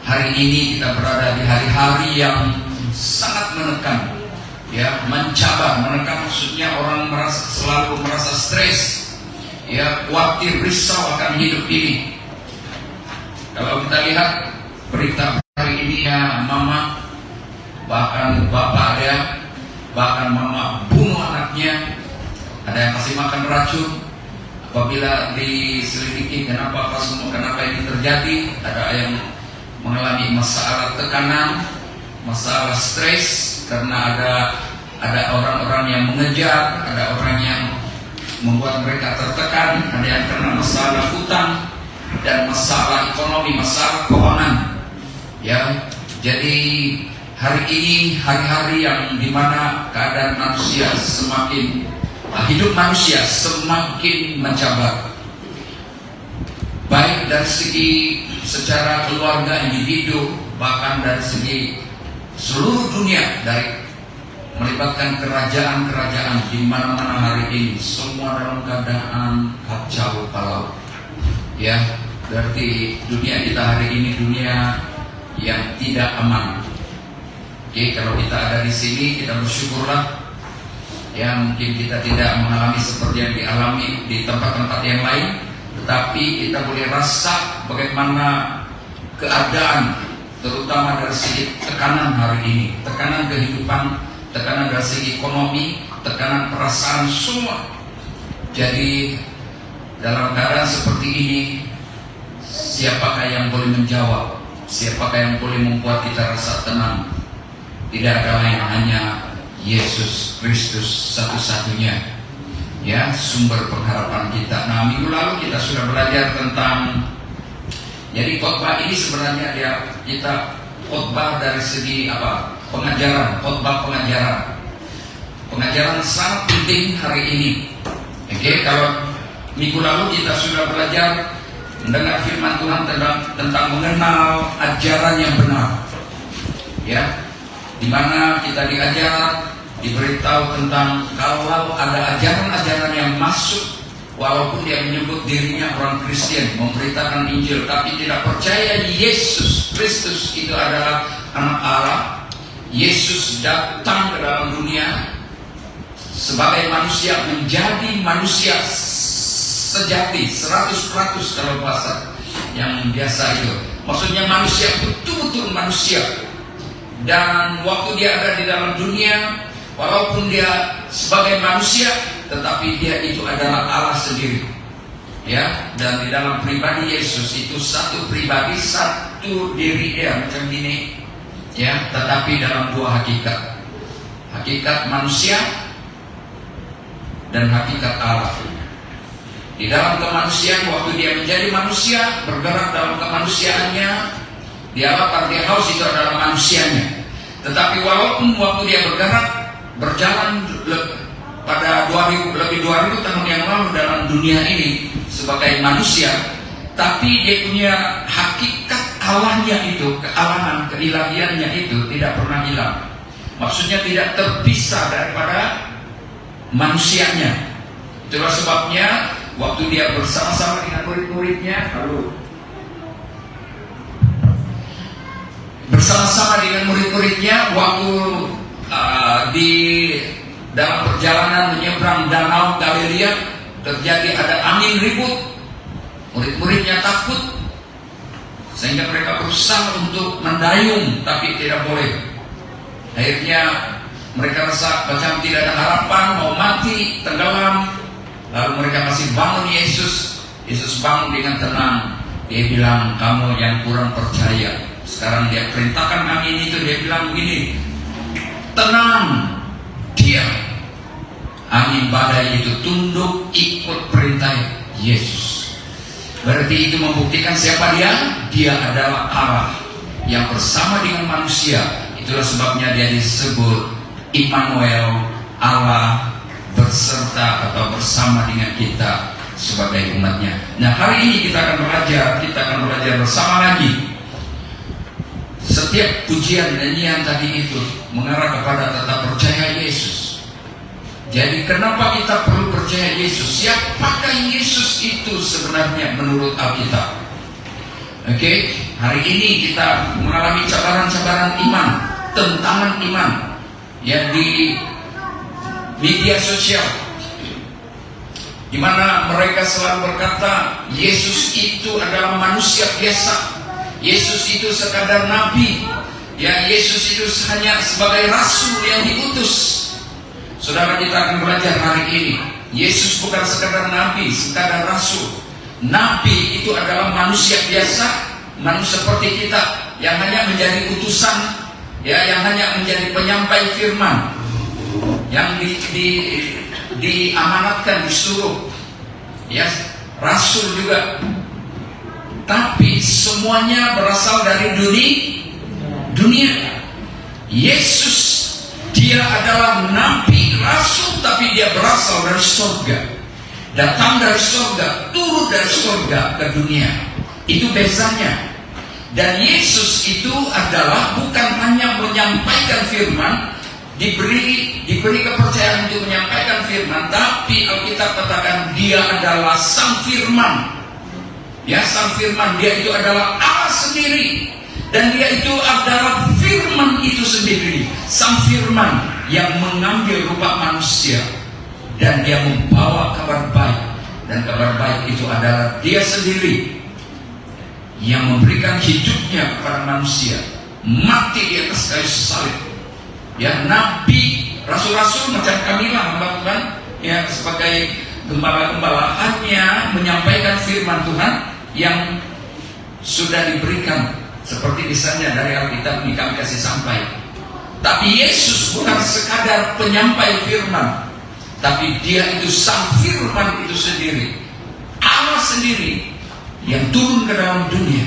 hari ini kita berada di hari-hari yang sangat menekan, ya, mencabar. Menekan maksudnya orang selalu merasa stres, ya, khawatir, risau akan hidup ini. Kalau kita lihat berita hari ini, ya, mama, bahkan bapak ada, bahkan mama bunuh anaknya, ada yang kasih makan racun. Apabila diselidiki kenapa ini terjadi, ada yang mengalami masalah tekanan, masalah stres karena ada orang-orang yang mengejar, ada orang yang membuat mereka tertekan, ada yang karena masalah hutang dan masalah ekonomi, masalah keuangan. Ya, jadi hari ini hari-hari yang dimana keadaan manusia hidup manusia semakin mencabar, baik dari segi secara keluarga, individu, bahkan dari segi seluruh dunia, dari melibatkan kerajaan-kerajaan di mana-mana hari ini, semua dalam keadaan kacau balau. Ya, berarti dunia kita hari ini dunia yang tidak aman. Oke, kalau kita ada di sini, kita bersyukurlah. Ya, mungkin kita tidak mengalami seperti yang dialami di tempat-tempat yang lain, tetapi kita boleh rasa bagaimana keadaan, terutama dari segi tekanan hari ini, tekanan kehidupan, tekanan dari segi ekonomi, tekanan perasaan semua. Jadi dalam keadaan seperti ini, siapakah yang boleh menjawab? Siapakah yang boleh membuat kita rasa tenang? Tidak ada lain, hanya Yesus Kristus satu-satunya, ya, sumber pengharapan kita. Nah, minggu lalu kita sudah belajar tentang, jadi khotbah ini sebenarnya kita khotbah dari segi apa? Pengajaran, khotbah pengajaran sangat penting hari ini. Oke, kalau minggu lalu kita sudah belajar mendengar firman Tuhan tentang mengenal ajaran yang benar, ya, di mana kita diajar, diberitahu tentang kalau ada ajaran-ajaran yang masuk, walaupun dia menyebut dirinya orang Kristen, memberitakan Injil, tapi tidak percaya Yesus Kristus itu adalah anak Allah. Yesus datang ke dalam dunia sebagai manusia, menjadi manusia sejati, 100% kalau bahasa yang biasa itu. Maksudnya manusia, betul-betul manusia. Dan waktu dia ada di dalam dunia, walaupun dia sebagai manusia, tetapi dia itu adalah Allah sendiri. Ya, dan di dalam pribadi Yesus itu satu pribadi, satu diri dia macam ini. Ya, tetapi dalam dua hakikat. Hakikat manusia dan hakikat Allah. Di dalam kemanusiaan, waktu dia menjadi manusia, bergerak dalam kemanusiaannya, dia lapar, dia haus, itu adalah manusianya. Tetapi walaupun waktu dia berjalan pada lebih 2000 tahun yang lalu dalam dunia ini sebagai manusia, tapi dia punya hakikat Allahnya itu, kealahan, keilahiannya itu tidak pernah hilang. Maksudnya tidak terpisah daripada manusianya. Itulah sebabnya waktu dia bersama-sama dengan murid-muridnya, waktu di dalam perjalanan menyeberang danau Galilea, terjadi ada angin ribut, murid-muridnya takut, sehingga mereka berusaha untuk mendayung, tapi tidak boleh. Akhirnya mereka rasa macam tidak ada harapan, mau mati, tenggelam. Lalu mereka masih bangun Yesus. Yesus bangun dengan tenang. Dia bilang, kamu yang kurang percaya. Sekarang dia perintahkan angin itu, dia bilang begini, tenang, diam. Angin badai itu tunduk ikut perintah Yesus. Berarti itu membuktikan siapa dia? Dia adalah Allah yang bersama dengan manusia. Itulah sebabnya dia disebut Immanuel, Allah berserta atau bersama dengan kita sebagai umatnya. Nah, hari ini kita akan belajar bersama lagi. Setiap pujian nyanyian tadi itu mengarah kepada tetap percaya Yesus. Jadi kenapa kita perlu percaya Yesus? Siapakah Yesus itu sebenarnya menurut Alkitab? Oke, Hari ini kita mengalami cabaran-cabaran iman, tentangan iman yang di media sosial, di mana mereka selalu berkata Yesus itu adalah manusia biasa, Yesus itu sekadar nabi, ya Yesus itu hanya sebagai rasul yang diutus. Saudara, kita akan belajar hari ini, Yesus bukan sekadar nabi, sekadar rasul. Nabi itu adalah manusia biasa, manusia seperti kita yang hanya menjadi utusan, ya, yang hanya menjadi penyampai firman, yang diamanatkan, disuruh, ya, rasul juga. Tapi semuanya berasal dari dunia. Yesus, dia adalah nabi, rasul, tapi dia berasal dari surga, datang dari surga, turun dari surga ke dunia. Itu bezanya. Dan Yesus itu adalah bukan hanya menyampaikan firman, diberi kepercayaan untuk menyampaikan firman, tapi Alkitab katakan dia adalah sang firman. Ya, sang firman, dia itu adalah Allah sendiri, dan dia itu adalah firman itu sendiri, sang firman yang mengambil rupa manusia, dan dia membawa kabar baik, dan kabar baik itu adalah dia sendiri yang memberikan hidupnya kepada manusia, mati di atas kayu salib. Ya, nabi, rasul-rasul macam kamilah, hamba Tuhan, ya, sebagai gembala-gembala hanya menyampaikan firman Tuhan yang sudah diberikan, seperti misalnya dari Alkitab ini kami kasih sampai. Tapi Yesus bukan sekadar penyampai firman, tapi dia itu sang firman itu sendiri, Allah sendiri yang turun ke dalam dunia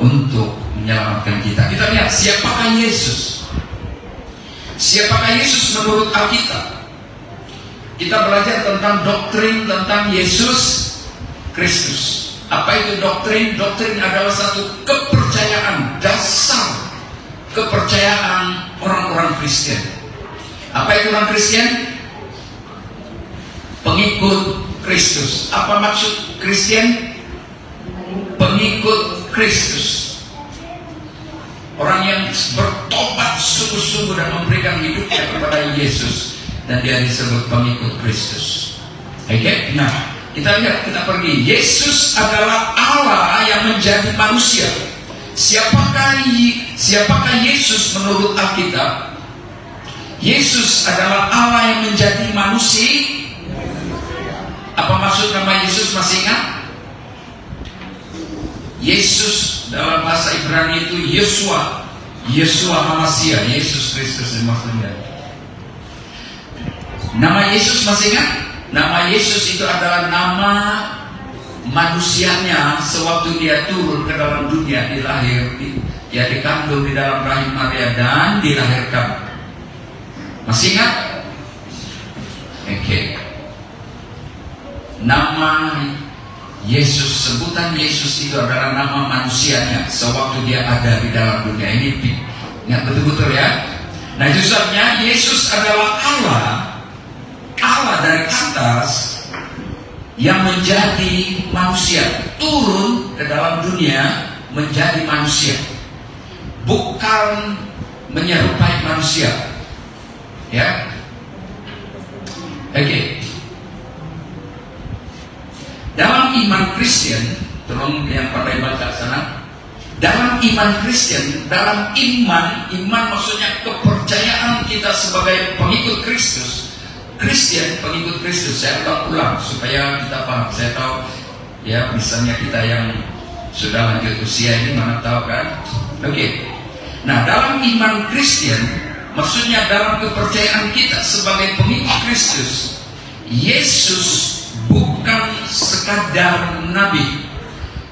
untuk menyelamatkan kita. Kita lihat siapakah Yesus. Siapakah Yesus menurut Alkitab? Kita belajar tentang doktrin tentang Yesus Kristus. Apa itu doktrin? Doktrin adalah satu kepercayaan dasar, kepercayaan orang-orang Kristen. Apa itu orang Kristen? Pengikut Kristus. Apa maksud Kristen? Pengikut Kristus. Orang yang bertobat sungguh-sungguh dan memberikan hidupnya kepada Yesus, dan dia disebut pengikut Kristus. Oke? Nah, kita lihat, kita pergi. Yesus adalah Allah yang menjadi manusia. Siapakah Yesus menurut Alkitab? Yesus adalah Allah yang menjadi manusia. Apa maksud nama Yesus, masih ingat? Yesus dalam bahasa Ibrani itu Yeshua, Yeshua HaMashiach, Yesus Kristus maksudnya. Nama Yesus masih ingat? Nama Yesus itu adalah nama manusianya sewaktu dia turun ke dalam dunia, dia dikandung di dalam rahim Maria dan dilahirkan. Masih ingat? Oke. Nama Yesus, sebutan Yesus itu adalah nama manusianya sewaktu dia ada di dalam dunia ini. Ingat betul-betul ya. Nah, itu sebabnya Yesus adalah Allah dari atas yang menjadi manusia, turun ke dalam dunia menjadi manusia, bukan menyerupai manusia. Ya, oke. Dalam iman Kristen, tolong yang pandai baca sana. Dalam iman Kristen, dalam iman maksudnya kepercayaan kita sebagai pengikut Kristus. Kristen, pengikut Kristus. Saya ulang supaya kita paham. Saya tahu, ya, misalnya kita yang sudah lanjut usia ini mana tahu kan? Oke. Nah, dalam iman Kristen, maksudnya dalam kepercayaan kita sebagai pengikut Kristus, Yesus bukan sekadar nabi.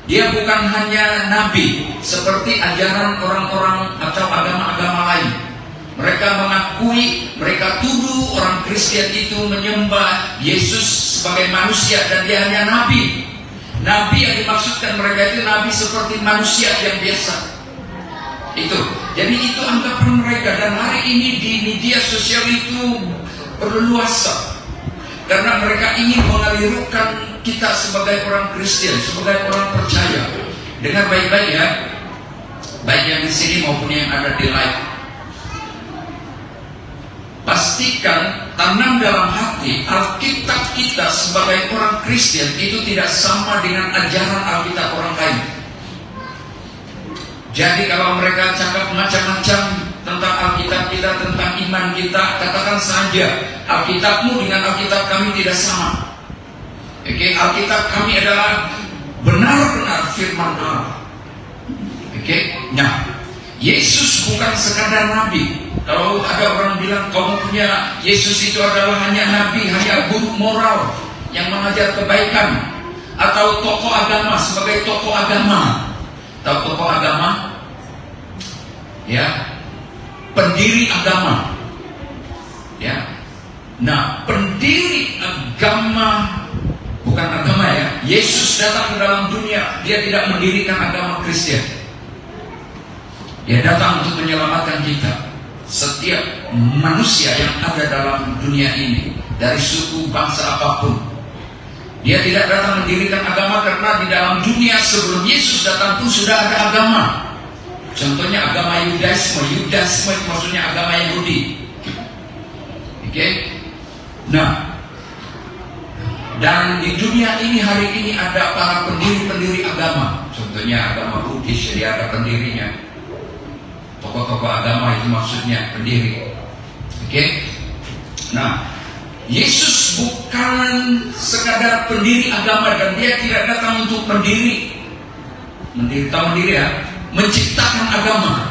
Dia bukan hanya nabi seperti ajaran orang-orang atau agama-agama lain. Mereka mengakui, mereka tuduh orang Kristen itu menyembah Yesus sebagai manusia dan dia hanya nabi. Nabi yang dimaksudkan mereka itu nabi seperti manusia yang biasa. Itu. Jadi itu anggapan mereka, dan hari ini di media sosial itu berleluasa. Karena mereka ingin mengelirukan kita sebagai orang Kristen, sebagai orang percaya. Dengar baik-baik ya, baik yang di sini maupun yang ada di live. Pastikan tanam dalam hati Alkitab kita sebagai orang Kristen itu tidak sama dengan ajaran Alkitab orang lain. Jadi kalau mereka cakap macam-macam tentang Alkitab kita, tentang iman kita, katakan saja Alkitabmu dengan Alkitab kami tidak sama. Oke, Alkitab kami adalah benar-benar firman Allah. Oke, nah Yesus bukan sekadar nabi. Kalau ada orang bilang kamu punya Yesus itu adalah hanya nabi, hanya guru moral yang mengajar kebaikan, atau tokoh agama sebagai tokoh agama. Tahu tokoh agama? Ya, pendiri agama. Ya, nah pendiri agama bukan agama ya. Yesus datang ke dalam dunia, dia tidak mendirikan agama Kristen. Dia datang untuk menyelamatkan kita. Setiap manusia yang ada dalam dunia ini, dari suku bangsa apapun, dia tidak datang mendirikan agama, karena di dalam dunia sebelum Yesus datang pun sudah ada agama. Contohnya agama Yudaisme. Yudaisme itu maksudnya agama Yahudi. Oke? Nah, dan di dunia ini hari ini ada para pendiri-pendiri agama. Contohnya agama Buddhis, jadi ada pendirinya. Tokoh-tokoh agama itu maksudnya pendiri. Oke? Nah, Yesus bukan sekadar pendiri agama, dan dia tidak datang untuk mendiri ya, menciptakan agama.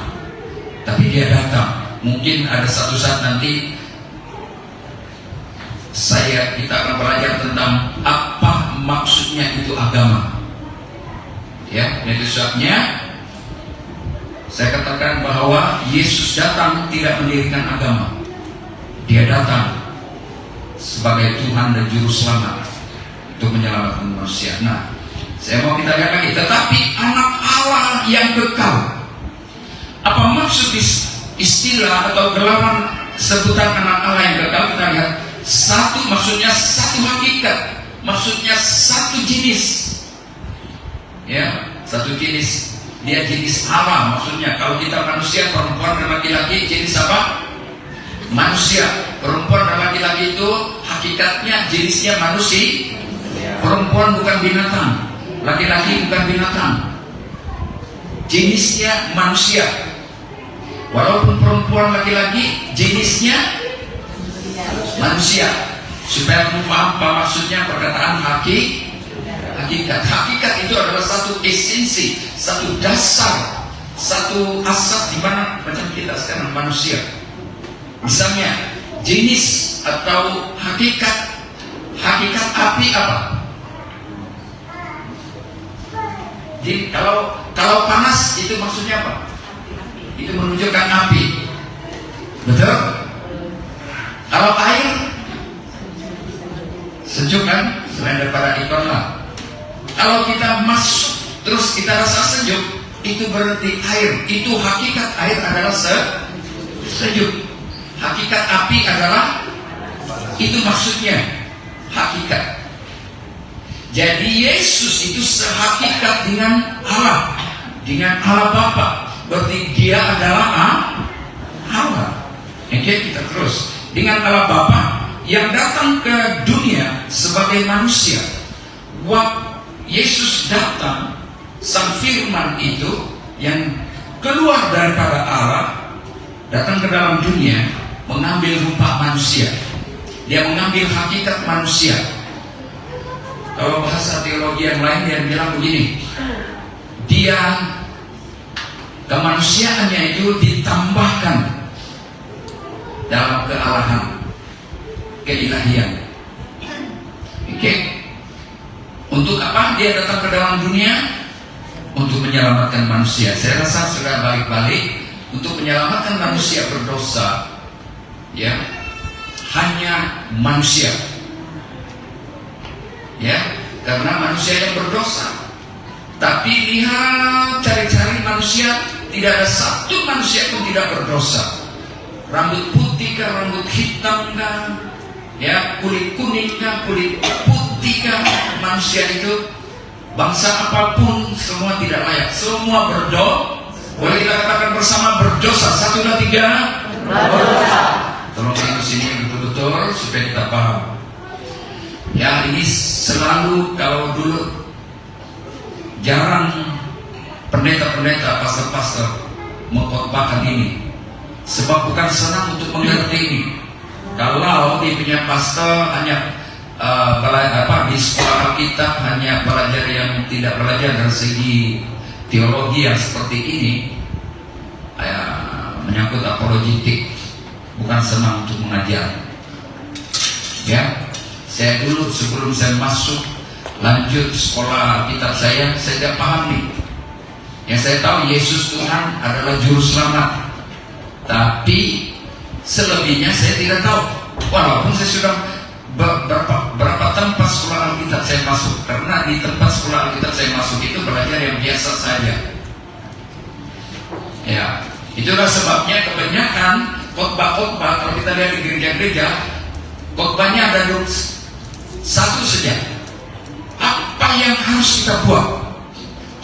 Tapi dia datang. Mungkin ada satu saat nanti kita akan belajar tentang apa maksudnya itu agama. Ya, itu sebabnya saya katakan bahwa Yesus datang tidak mendirikan agama. Dia datang sebagai Tuhan dan Juru Selamat untuk menyelamatkan manusia. Nah, saya mau kita lihat lagi. Tetapi anak Allah yang kekal. Apa maksud istilah atau gelaran sebutan anak Allah yang kekal? Kita lihat. Satu, maksudnya satu hakikat. Maksudnya satu jenis. Ya, satu jenis. Dia jenis Allah, maksudnya kalau kita manusia, perempuan dan laki-laki, jenis apa? Manusia. Perempuan dan laki-laki itu hakikatnya jenisnya manusia. Perempuan bukan binatang, laki-laki bukan binatang, jenisnya manusia. Walaupun perempuan laki-laki jenisnya manusia. Supaya kamu paham apa maksudnya perkataan hakikat. Hakikat itu adalah satu esensi, satu dasar, satu asas di mana macam kita sekarang manusia. Misalnya jenis atau hakikat api apa? Jadi kalau panas itu maksudnya apa? Itu menunjukkan api. Betul? Kalau air sejuk kan? Selain daripada ikon lah. Kalau kita masuk terus kita rasa sejuk, itu berarti air. Itu hakikat air adalah sejuk. Hakikat api adalah, itu maksudnya hakikat. Jadi Yesus itu sehakikat dengan Allah, dengan Allah Bapa. Berarti dia adalah Allah. Oke, kita terus. Dengan Allah Bapa yang datang ke dunia sebagai manusia. Waktu Yesus datang, Sang Firman itu yang keluar daripada Allah, datang ke dalam dunia, mengambil rupa manusia. Dia mengambil hakikat manusia. Kalau bahasa teologi yang lain dia bilang begini, dia kemanusiaannya itu ditambahkan dalam kealahan, keilahian. Oke? Untuk apa dia datang ke dalam dunia? Untuk menyelamatkan manusia. Saya rasa sudah balik-balik. Untuk menyelamatkan manusia berdosa, ya, hanya manusia, ya, karena manusia yang berdosa. Tapi lihat, cari-cari manusia, tidak ada satu manusia pun tidak berdosa. Rambut putih kah, rambut hitam kah, ya, kulit kuning kah, kulit putih kah, manusia itu bangsa apapun semua tidak layak, semua berdosa. Boleh kita katakan bersama berdosa. 1, 2, 3. Berdosa. Tolong itu sini betul-betul supaya kita paham. Ya, ini selalu kalau dulu jarang pendeta-pendeta, pastor-pastor mengkhotbahkan ini, sebab bukan senang untuk mengerti ini. Kalau dia punya pastor hanya di sekolah Alkitab hanya belajar yang tidak belajar dari segi teologi yang seperti ini, menyangkut apologetik, bukan senang untuk mengajar. Ya, saya dulu sebelum saya masuk lanjut sekolah Alkitab saya tidak paham nih. Yang saya tahu Yesus Tuhan adalah juru selamat, tapi selebihnya saya tidak tahu. Walaupun saya sudah berapa tempat sekolah Alkitab saya masuk, karena di tempat sekolah Alkitab saya masuk itu belajar yang biasa saja. Ya, itulah sebabnya kebanyakan khotbah-khotbah kalau kita lihat di gereja-gereja, khotbahnya ada satu saja. Apa yang harus kita buat?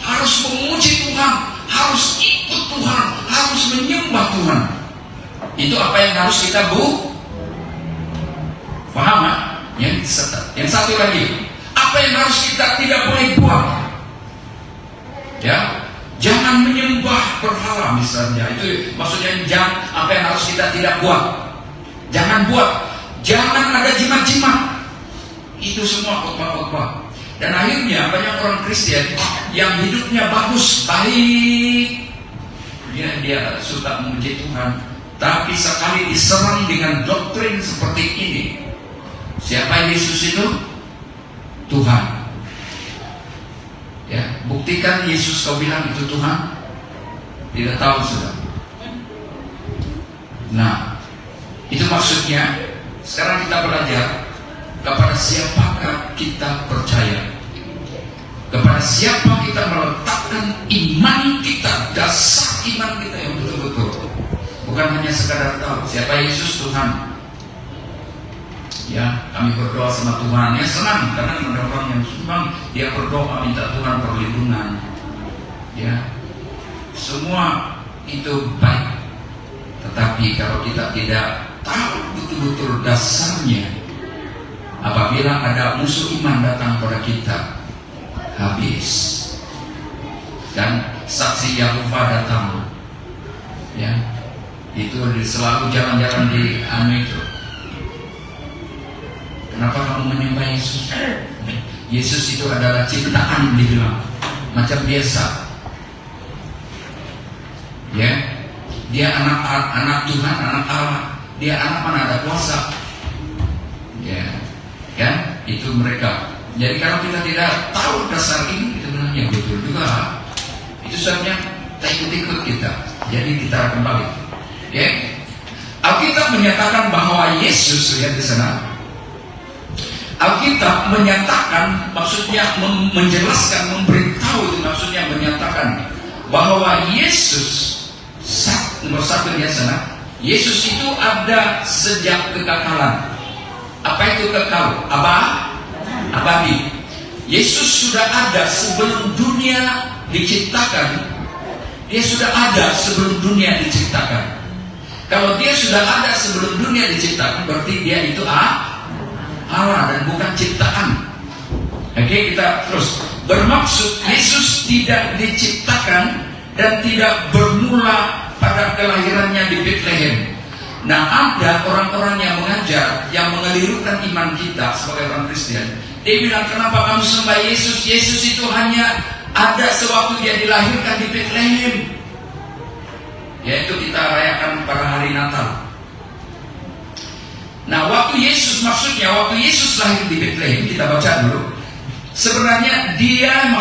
Harus memuji Tuhan, harus ikut Tuhan, harus menyembah Tuhan. Itu apa yang harus kita paham? Yang satu lagi, apa yang harus kita tidak boleh buat? Ya, jangan menyembah berhala misalnya. Itu maksudnya apa yang harus kita tidak buat. Jangan buat. Jangan ada jimat-jimat. Itu semua khotbah-khotbah. Dan akhirnya banyak orang Kristen yang hidupnya bagus, baik, dia suka memuji Tuhan, tapi sekali diserang dengan doktrin seperti ini, siapa Yesus itu? Tuhan. Ya, buktikan Yesus kau bilang itu Tuhan. Tidak tahu sudah. Nah, itu maksudnya sekarang kita belajar kepada siapakah kita percaya, kepada siapa kita meletakkan iman kita, dasar iman kita yang betul-betul, bukan hanya sekadar tahu siapa Yesus Tuhan. Ya, kami berdoa sama Tuhan, ya senang karena ada orang yang sumbang, dia berdoa minta Tuhan perlindungan. Ya, semua itu baik, tetapi kalau kita tidak tahu betul-betul dasarnya, apabila ada musuh iman datang pada kita, habis. Dan saksi Yahova datang, ya, itu selalu jalan-jalan di itu. Kenapa kamu menyembah Yesus? Yesus itu adalah ciptaan, dibilang macam biasa. Ya, dia anak Tuhan, anak Allah. Dia anak mana ada kuasa. Ya, kan? Itu mereka. Jadi kalau kita tidak tahu dasar ini, kita bilang ya betul juga. Itu sebabnya kita ikut-ikut kita. Jadi kita kembali. Ya, Alkitab menyatakan bahwa Yesus, lihat di sana. Alkitab menyatakan, maksudnya menjelaskan, memberitahu, itu maksudnya menyatakan bahwa Yesus, nomor satu di sana, Yesus itu ada sejak kekekalan. Apa itu kekal? Abadi. Yesus sudah ada sebelum dunia diciptakan. Dia sudah ada sebelum dunia diciptakan. Kalau dia sudah ada sebelum dunia diciptakan, berarti dia itu Allah dan bukan ciptaan. Oke, kita terus. Bermaksud Yesus tidak diciptakan dan tidak bermula pada kelahirannya di Bethlehem. Nah, ada orang-orang yang mengajar, yang mengelirukan iman kita sebagai orang Kristen. Dia bilang, kenapa kamu sembah Yesus? Yesus itu hanya ada sewaktu dia dilahirkan di Bethlehem, yaitu kita rayakan pada hari Natal. Nah, waktu Yesus, maksudnya waktu Yesus lahir di Bethlehem, kita baca dulu. Sebenarnya dia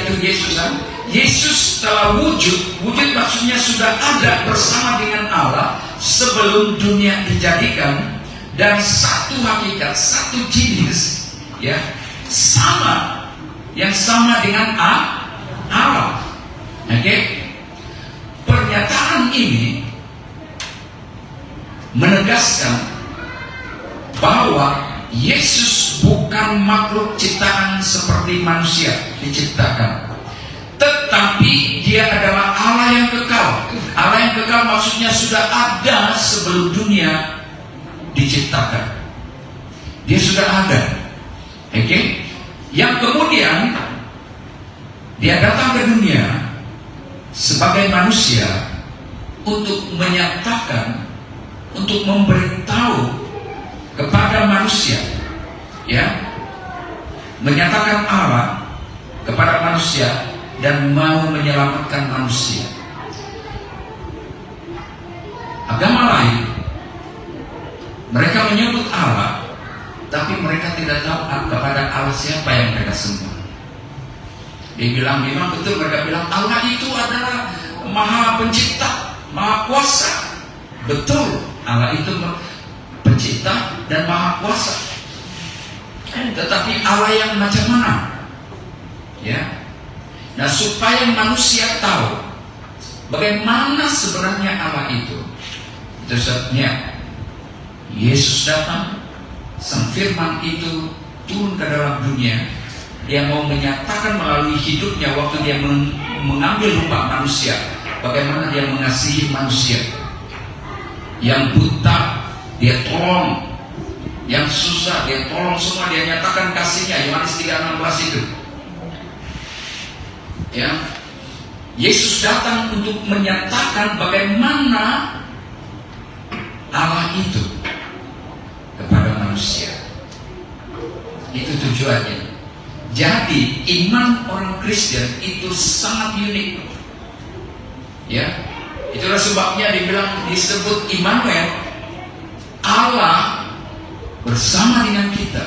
itu Yesus kan? Yesus telah wujud maksudnya sudah ada bersama dengan Allah sebelum dunia dijadikan, dan satu hakikat, satu jenis, ya, sama, yang sama dengan Allah. Oke? Pernyataan ini menegaskan bahwa Yesus bukan makhluk ciptaan seperti manusia diciptakan, tetapi dia adalah Allah yang kekal. Allah yang kekal maksudnya sudah ada sebelum dunia diciptakan. Dia sudah ada. Oke? Yang kemudian dia datang ke dunia sebagai manusia untuk menyatakan, untuk memberitahu kepada manusia, ya, menyatakan Allah kepada manusia dan mau menyelamatkan manusia. Agama lain, mereka menyebut Allah, tapi mereka tidak tahu kepada Allah siapa yang mereka sembah. Dia bilang, memang betul, mereka bilang Allah itu adalah Maha Pencipta, Maha Kuasa. Betul, Allah itu Pencipta dan Maha Kuasa. Tetapi Allah yang macam mana? Ya. Nah, supaya manusia tahu bagaimana sebenarnya Allah itu sebabnya Yesus datang, Sang Firman itu turun ke dalam dunia. Dia mau menyatakan melalui hidupnya waktu dia mengambil rupa manusia, bagaimana dia mengasihi manusia. Yang buta dia tolong, yang susah dia tolong, semua dia nyatakan kasihnya. Yohanes 3:16 itu. Ya, Yesus datang untuk menyatakan bagaimana Allah itu kepada manusia. Itu tujuannya. Jadi iman orang Kristen itu sangat unik. Ya, itulah sebabnya disebut Immanuel, Allah bersama dengan kita.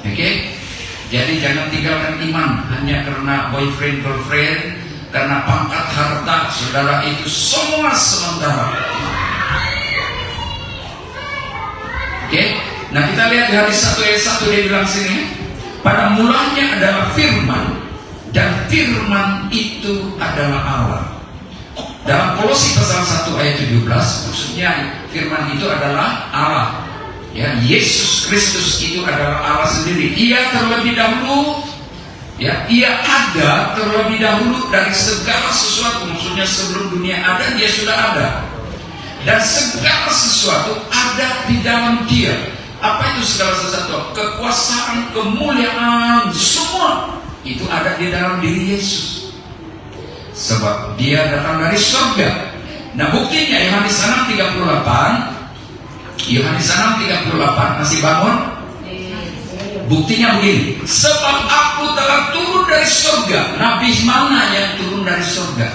Oke? Jadi jangan tinggalkan iman hanya karena boyfriend girlfriend, karena pangkat harta, saudara, itu semua sementara. Oke? Nah, kita lihat di hadis 1 ayat 1 dia bilang sini, pada mulanya adalah firman, dan firman itu adalah Allah. Dalam Kolose pasal 1 ayat 17, maksudnya firman itu adalah Allah. Ya, Yesus Kristus itu adalah Allah sendiri. Ia terlebih dahulu, ya, ia ada terlebih dahulu dari segala sesuatu. Maksudnya sebelum dunia ada, dia sudah ada. Dan segala sesuatu ada di dalam dia. Apa itu segala sesuatu? Kekuasaan, kemuliaan, semua itu ada di dalam diri Yesus. Sebab dia datang dari surga. Nah, buktinya Yohanes 6:38. Yohanes 6:38, masih bangun? Buktinya begini, sebab aku telah turun dari surga. Nabi mana yang turun dari surga?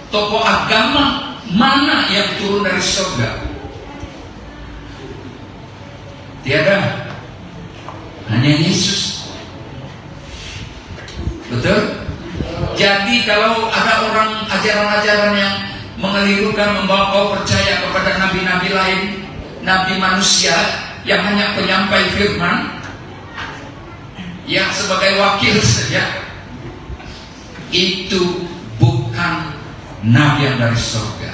Tokoh agama mana yang turun dari surga? Tiada, hanya Yesus. Betul? Jadi kalau ada orang ajaran-ajaran yang mengelirukan, membawa kau percaya kepada nabi-nabi lain, nabi manusia yang hanya penyampai firman, yang sebagai wakil saja, itu bukan nabi yang dari surga.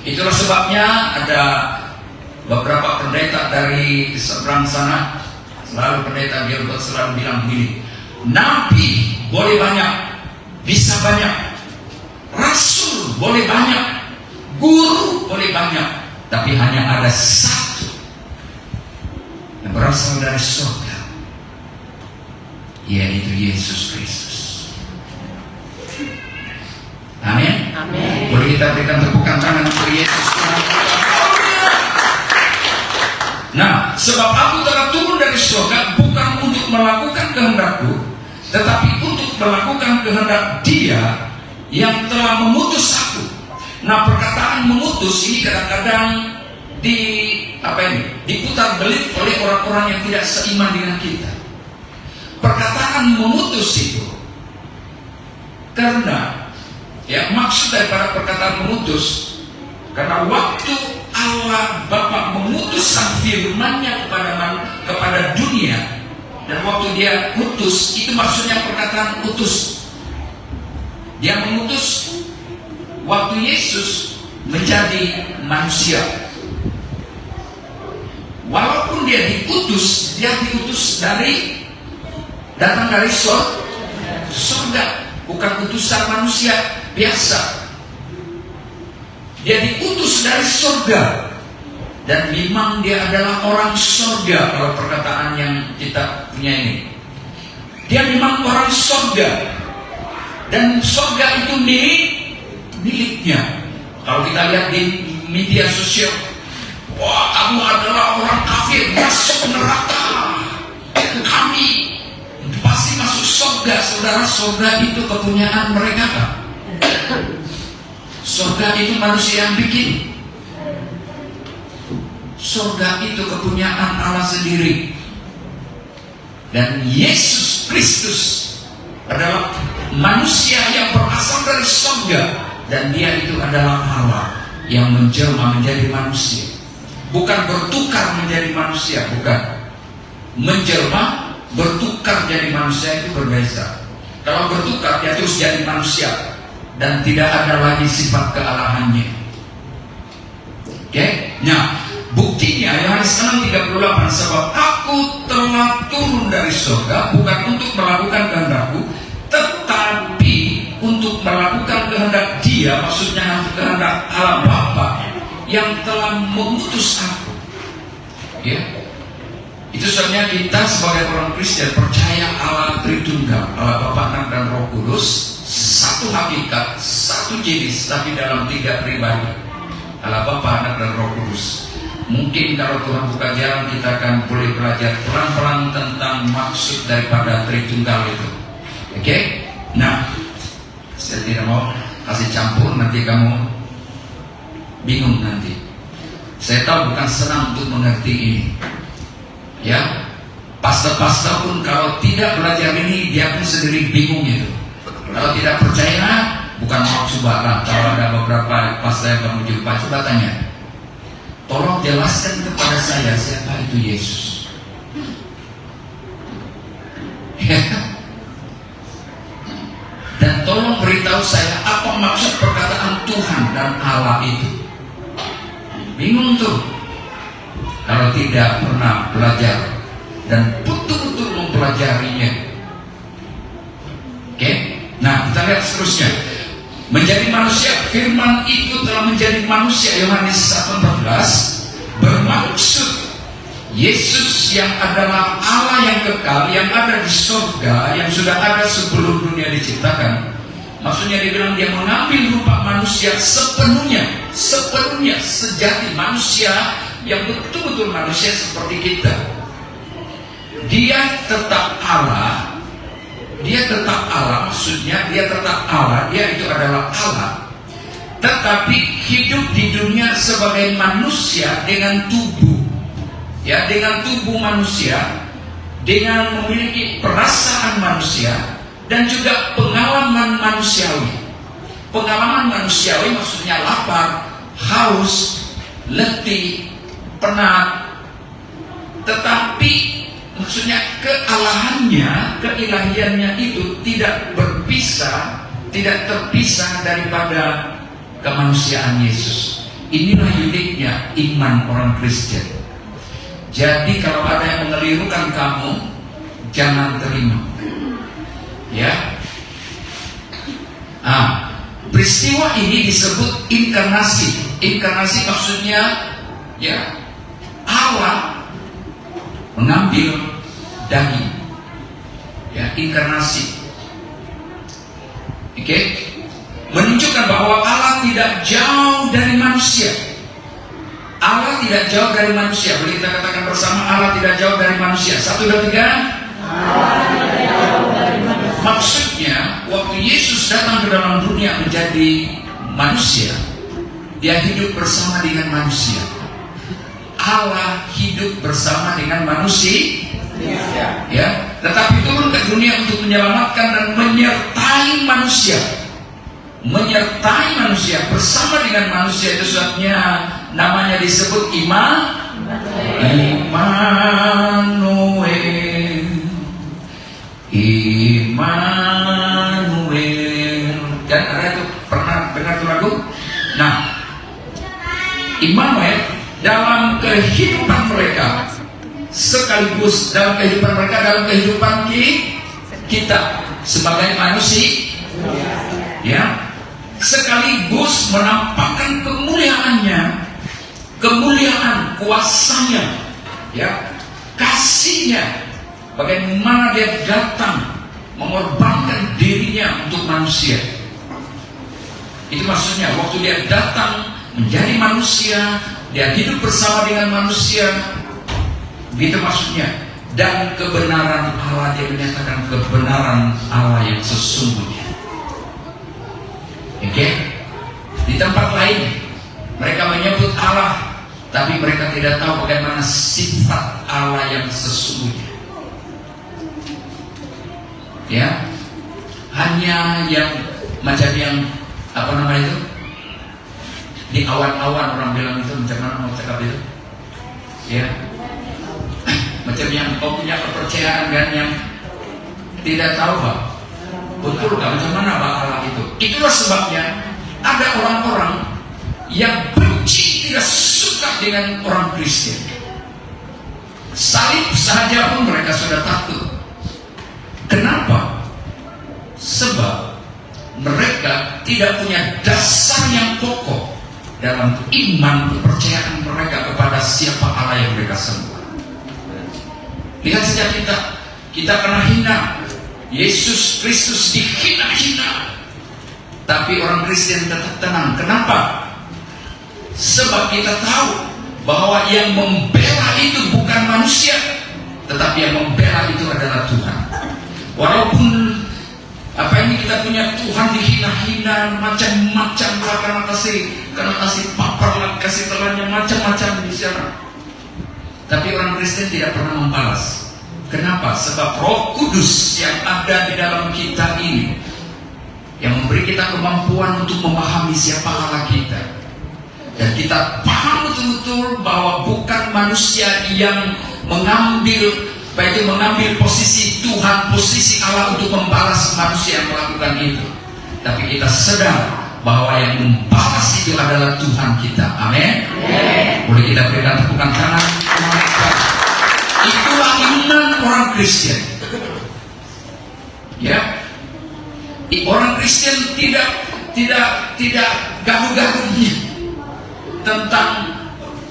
Itulah sebabnya ada beberapa pendeta dari seberang sana, selalu pendeta Gilbert selalu bilang begini, nabi boleh banyak, bisa banyak, rasul boleh banyak, guru boleh banyak, tapi hanya ada satu yang berasal dari surga, yaitu Yesus Kristus. Amin. Amin. Boleh kita berikan tepukan tangan untuk Yesus. Nah, sebab aku telah turun dari surga bukan untuk melakukan kehendakku, tetapi untuk melakukan kehendak Dia yang telah mengutus aku. Nah, perkataan mengutus ini kadang-kadang diputar belit oleh orang-orang yang tidak seiman dengan kita. Perkataan mengutus itu karena maksud daripada perkataan mengutus, karena waktu Allah Bapa mengutus Sang Firman-Nya kepada dunia, dan waktu Dia utus, itu maksudnya perkataan utus. Dia mengutus waktu Yesus menjadi manusia. Walaupun dia diutus datang dari surga, bukan utusan manusia biasa. Dia diutus dari surga, dan memang dia adalah orang surga. Kalau perkataan yang kita punya ini, dia memang orang surga, dan surga itu miliknya. Kalau kita lihat di media sosial, wah, kamu adalah orang kafir, masuk neraka, kami pasti masuk surga. Saudara, surga itu kepunyaan mereka kan? Surga itu manusia yang bikin. Surga itu kepunyaan Allah sendiri. Dan Yesus Kristus adalah manusia yang berasal dari surga, dan dia itu adalah Allah yang menjelma menjadi manusia. Bukan bertukar menjadi manusia, bukan. Menjelma, bertukar jadi manusia itu berbeda. Kalau bertukar, dia terus jadi manusia dan tidak ada lagi sifat kealahannya. Oke? Nah, buktinya Yohanes 6:38, sebab aku telah turun dari surga bukan untuk melakukan kehendakku, tetapi untuk melakukan kehendak Dia, maksudnya kehendak Allah Bapa yang telah mengutus aku. Ya, itu sebabnya kita sebagai orang Kristen percaya Allah Tritunggal, Allah Bapa, Anak dan Roh Kudus, satu hakikat, satu jenis, tapi dalam 3 pribadi. Allah Bapa, Anak dan Roh Kudus. Mungkin kalau Tuhan buka jalan, kita akan boleh belajar pelan-pelan tentang maksud daripada Tritunggal itu. Oke? Nah, saya tidak mau kasih campur, nanti kamu bingung nanti. Saya tahu bukan senang untuk mengerti ini. Ya, pastor-pastor pun kalau tidak belajar ini, dia pun sendiri bingung itu. Kalau tidak percaya, bukan mau coba. Kalau ada beberapa pastor yang kamu jumpa, coba tanya, tolong jelaskan kepada saya siapa itu Yesus. Dan tolong beritahu saya apa maksud perkataan Tuhan dan Allah itu. Bingung tuh kalau tidak pernah belajar dan betul-betul mempelajarinya. Oke? Nah, kita lihat seterusnya. Menjadi manusia, firman itu telah menjadi manusia, Yohanes 1:14, bermaksud Yesus yang adalah Allah yang kekal, yang ada di surga, yang sudah ada sebelum dunia diciptakan. Maksudnya dibilang dia mengambil rupa manusia sepenuhnya, sejati manusia yang betul-betul manusia seperti kita. Dia tetap Allah, maksudnya dia tetap Allah, dia itu adalah Allah, tetapi hidup di dunia sebagai manusia dengan tubuh, ya, dengan tubuh manusia, dengan memiliki perasaan manusia dan juga pengalaman manusiawi. Pengalaman manusiawi maksudnya lapar, haus, letih, penat, tetapi maksudnya kealahannya, keilahiannya itu tidak terpisah daripada kemanusiaan Yesus. Inilah uniknya iman orang Kristen. Jadi kalau ada yang mengelirukan kamu, jangan terima. Ya. Peristiwa ini disebut inkarnasi. Inkarnasi maksudnya, ya, Allah mengambil daging. Ya, inkarnasi. Oke? Menunjukkan bahwa Allah tidak jauh dari manusia. Allah tidak jauh dari manusia. Boleh kita katakan bersama, Allah tidak jauh dari manusia. 1, 2, 3. Allah tidak jauh dari manusia. Maksudnya, waktu Yesus datang ke dalam dunia menjadi manusia, dia hidup bersama dengan manusia. Allah hidup bersama dengan manusia. Ya, tetapi turun ke dunia untuk menyelamatkan dan menyertai manusia. Menyertai manusia, bersama dengan manusia, itu sebabnya namanya disebut Immanuel. Dan ada itu pernah dengar itu lagu? Nah, Immanuel dalam kehidupan mereka, sekaligus dalam kehidupan mereka, dalam kehidupan kita sebagai manusia, ya, sekaligus menampakkan kemuliaan kuasanya, ya, kasihnya, bagaimana dia datang mengorbankan dirinya untuk manusia. Itu maksudnya, waktu dia datang menjadi manusia, dia hidup bersama dengan manusia, gitu maksudnya. Dan kebenaran Allah, dia menyatakan kebenaran Allah yang sesungguhnya. Oke? Di tempat lain mereka menyebut Allah, tapi mereka tidak tahu bagaimana sifat Allah yang sesungguhnya. Ya, hanya yang macam yang apa namanya itu, di awan-awan orang bilang itu, macam mana mau cakap itu, ya, macam yang kau punya kepercayaan kan, yang tidak tahu Pak, betul gak macam mana Pak Allah itu. Itulah sebabnya ada orang-orang yang benci, tidak suka dengan orang Kristen. Salib saja pun mereka sudah takut. Kenapa? Sebab mereka tidak punya dasar yang kokoh dalam iman kepercayaan mereka kepada siapa Allah yang mereka sembah. Lihat saja kita kena hina, Yesus Kristus dihina-hina, tapi orang Kristen tetap tenang. Kenapa? Sebab kita tahu bahwa yang membela itu bukan manusia, tetapi yang membela itu adalah Tuhan. Walaupun apa ini kita punya Tuhan dihina-hina macam-macam lah, karena kasih papar lah, kasih telannya macam-macam di sana. Tapi orang Kristen tidak pernah membalas. Kenapa? Sebab Roh Kudus yang ada di dalam kita ini, yang memberi kita kemampuan untuk memahami siapa Allah kita, dan kita paham betul-betul bahwa bukan manusia yang mengambil posisi Tuhan, posisi Allah untuk membalas manusia yang melakukan itu. Tapi kita sedar bahwa yang membalas itu adalah Tuhan kita. Amin. Boleh kita berikan tepukan tangan? Itulah iman orang Kristen. Ya, orang Kristen tidak gaduh-gaduhnya tentang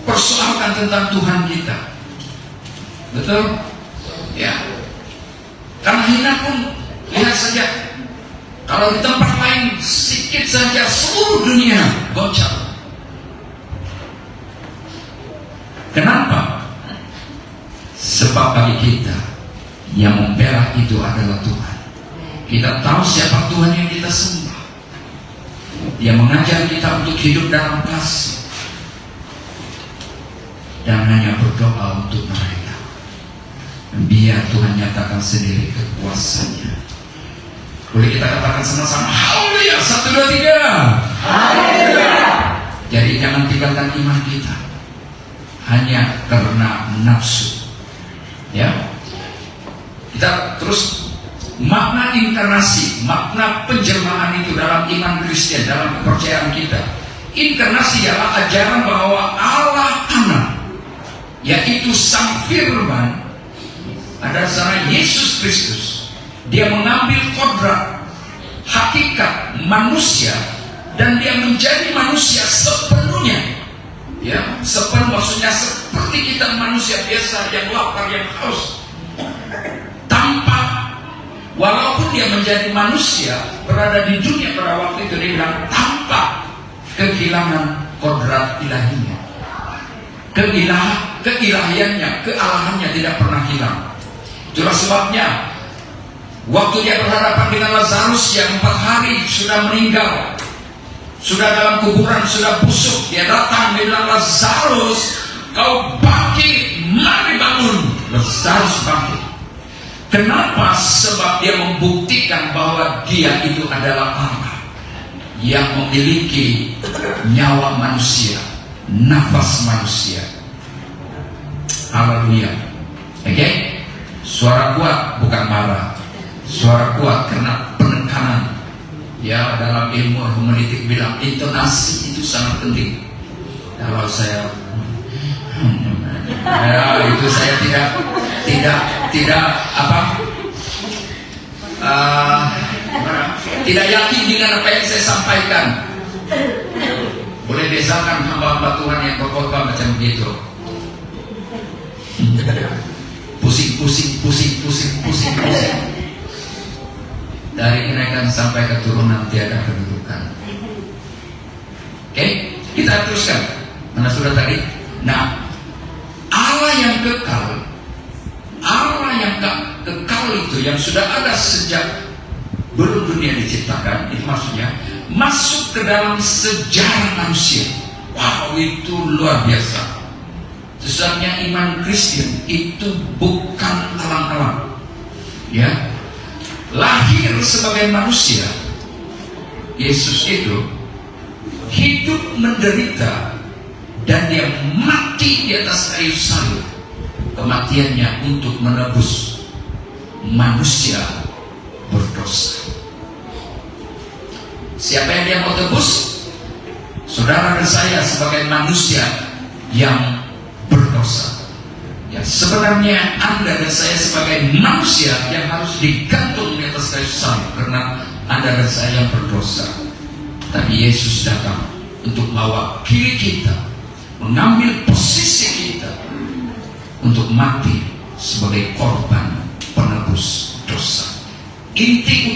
persoalkan tentang Tuhan kita. Betul? Ya. Karena hina pun, lihat saja, kalau di tempat lain sedikit saja seluruh dunia goncang. Kenapa? Sebab bagi kita yang membela itu adalah Tuhan. Kita tahu siapa Tuhan yang kita sembah. Dia mengajar kita untuk hidup dalam kasih dan hanya berdoa untuk mereka. Biar Tuhan nyatakan sendiri kekuasaannya. Boleh kita katakan sama-sama haleluya, 1, 2, 3 haleluya. Jadi jangan tinggalkan iman kita hanya karena nafsu. Ya, kita terus makna inkarnasi, makna penjelmaan itu dalam iman Kristen, dalam kepercayaan kita. Inkarnasi adalah ajaran bahwa Allah Anak, yaitu Sang Firman, ada sana Yesus Kristus, dia mengambil kodrat hakikat manusia dan dia menjadi manusia sepenuhnya. Ya, sepenuh maksudnya seperti kita manusia biasa yang lapar, yang haus. Tanpa, walaupun dia menjadi manusia berada di dunia pada waktu itu, dia bilang tanpa kehilangan kodrat ilahinya. Keilahiannya, kealahannya tidak pernah hilang. Itulah sebabnya waktu dia berhadapan dengan Lazarus yang 4 hari sudah meninggal, sudah dalam kuburan, sudah busuk, dia datang, dia bilang, Lazarus, kau bangkit, mari bangun. Lazarus bangkit. Kenapa? Sebab dia membuktikan bahwa dia itu adalah Allah yang memiliki nyawa manusia, nafas manusia. Haleluya. Oke? Suara kuat bukan marah. Suara kuat karena penekanan. Ya, dalam ilmu hermeneutik bilang intonasi itu sangat penting. Kalau saya Ya, itu saya tidak tidak yakin dengan apa yang saya sampaikan. Boleh bezakan hamba-hamba Tuhan yang berkhotbah macam begitu. Pusing. Dari kenaikan sampai keturunan tiada kedudukan. Oke, kita teruskan. Mana sudah tadi? Nah, Allah yang kekal itu yang sudah ada sejak belum dunia diciptakan, itu maksudnya masuk ke dalam sejarah manusia. Wow, itu luar biasa. Sesungguhnya iman Kristen itu bukan alang-alang. Ya, lahir sebagai manusia, Yesus itu hidup menderita dan dia mati di atas kayu salib. Kematiannya untuk menebus manusia berdosa. Siapa yang dia mau tebus? Saudara dan saya sebagai manusia yang berdosa. Ya, sebenarnya Anda dan saya sebagai manusia yang harus digantung di atas kayu salib karena Anda dan saya yang berdosa. Tapi Yesus datang untuk mewakili kita, mengambil posisi kita untuk mati sebagai korban penebus dosa. Inti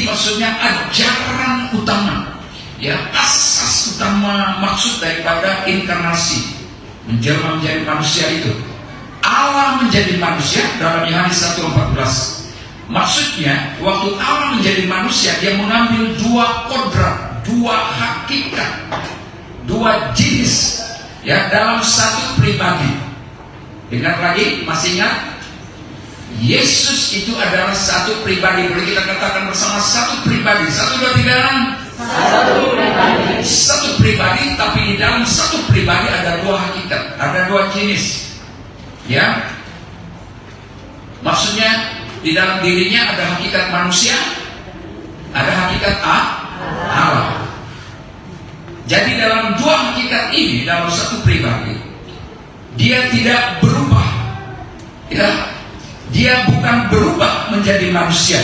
maksudnya ajaran utama, ya, asas utama maksud daripada inkarnasi, menjelma menjadi manusia itu. Allah menjadi manusia dalam Yohanes 1:14. Maksudnya waktu Allah menjadi manusia, dia mengambil dua kodrat, dua hakikat, dua jenis, ya, dalam satu pribadi. Ingat lagi, masih ingat? Yesus itu adalah satu pribadi. Boleh kita katakan bersama, satu pribadi. 1, 2, 3. Satu pribadi, tapi di dalam satu pribadi ada dua hakikat, ada dua jenis. Ya, maksudnya di dalam dirinya ada hakikat manusia, ada hakikat Allah. Jadi dalam dua hakikat ini, dalam satu pribadi, dia tidak berubah. Ya, dia bukan berubah menjadi manusia.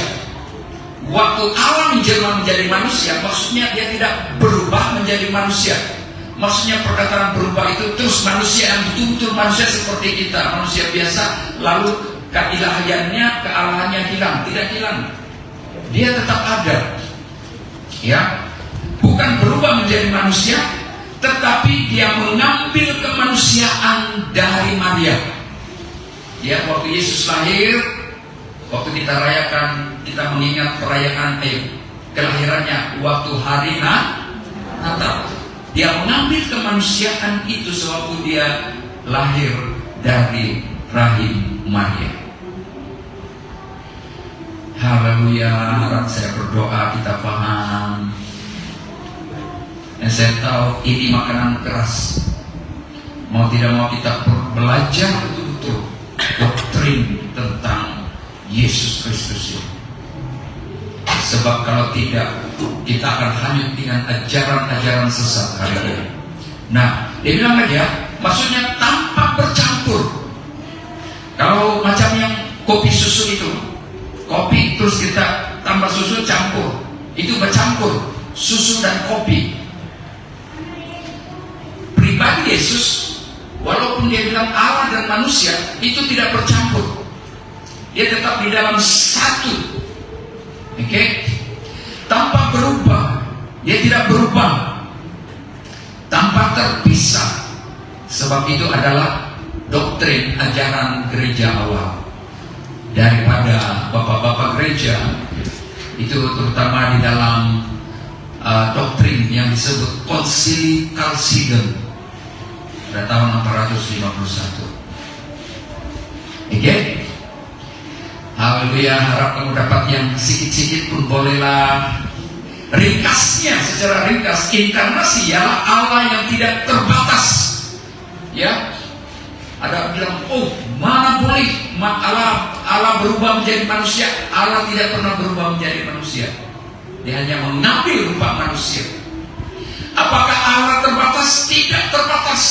Waktu Allah menjelma menjadi manusia, maksudnya dia tidak berubah menjadi manusia. Maksudnya perkataan berubah itu terus manusia yang betul-betul manusia seperti kita, manusia biasa, lalu keilahiannya, kealahannya hilang. Tidak hilang, dia tetap ada. Ya, bukan berubah menjadi manusia, tetapi dia mengambil kemanusiaan dari Maria. Ya, waktu Yesus lahir, waktu kita rayakan, kita mengingat perayaan kelahirannya waktu hari Natal. Dia mengambil kemanusiaan itu sewaktu dia lahir dari rahim Maria. Haleluya, harap saya berdoa kita paham. Dan saya tahu ini makanan keras. Mau tidak mau kita belajar betul-betul doktrin tentang Yesus Kristus ini. Sebab kalau tidak, kita akan hanyut dengan ajaran-ajaran sesat hari ini. Nah, dia bilang lagi ya, maksudnya tanpa bercampur. Kalau macam yang kopi susu itu, kopi terus kita tambah susu campur, itu bercampur susu dan kopi. Pribadi Yesus, walaupun dia bilang Allah dan manusia, itu tidak bercampur. Dia tetap di dalam satu. Oke, tanpa berubah, dia tidak berubah, tanpa terpisah. Sebab itu adalah doktrin ajaran gereja awal daripada bapak-bapak gereja itu, terutama di dalam doktrin yang disebut Konsili Chalcedon pada tahun 451. Oke. Haleluya, harap kamu dapat yang sedikit-sedikit pun bolehlah. Ringkasnya, secara ringkas, inkarnasi ialah Allah yang tidak terbatas. Ya, ada bilang, oh mana boleh Allah berubah menjadi manusia? Allah tidak pernah berubah menjadi manusia. Dia hanya mengambil rupa manusia. Apakah Allah terbatas? Tidak terbatas.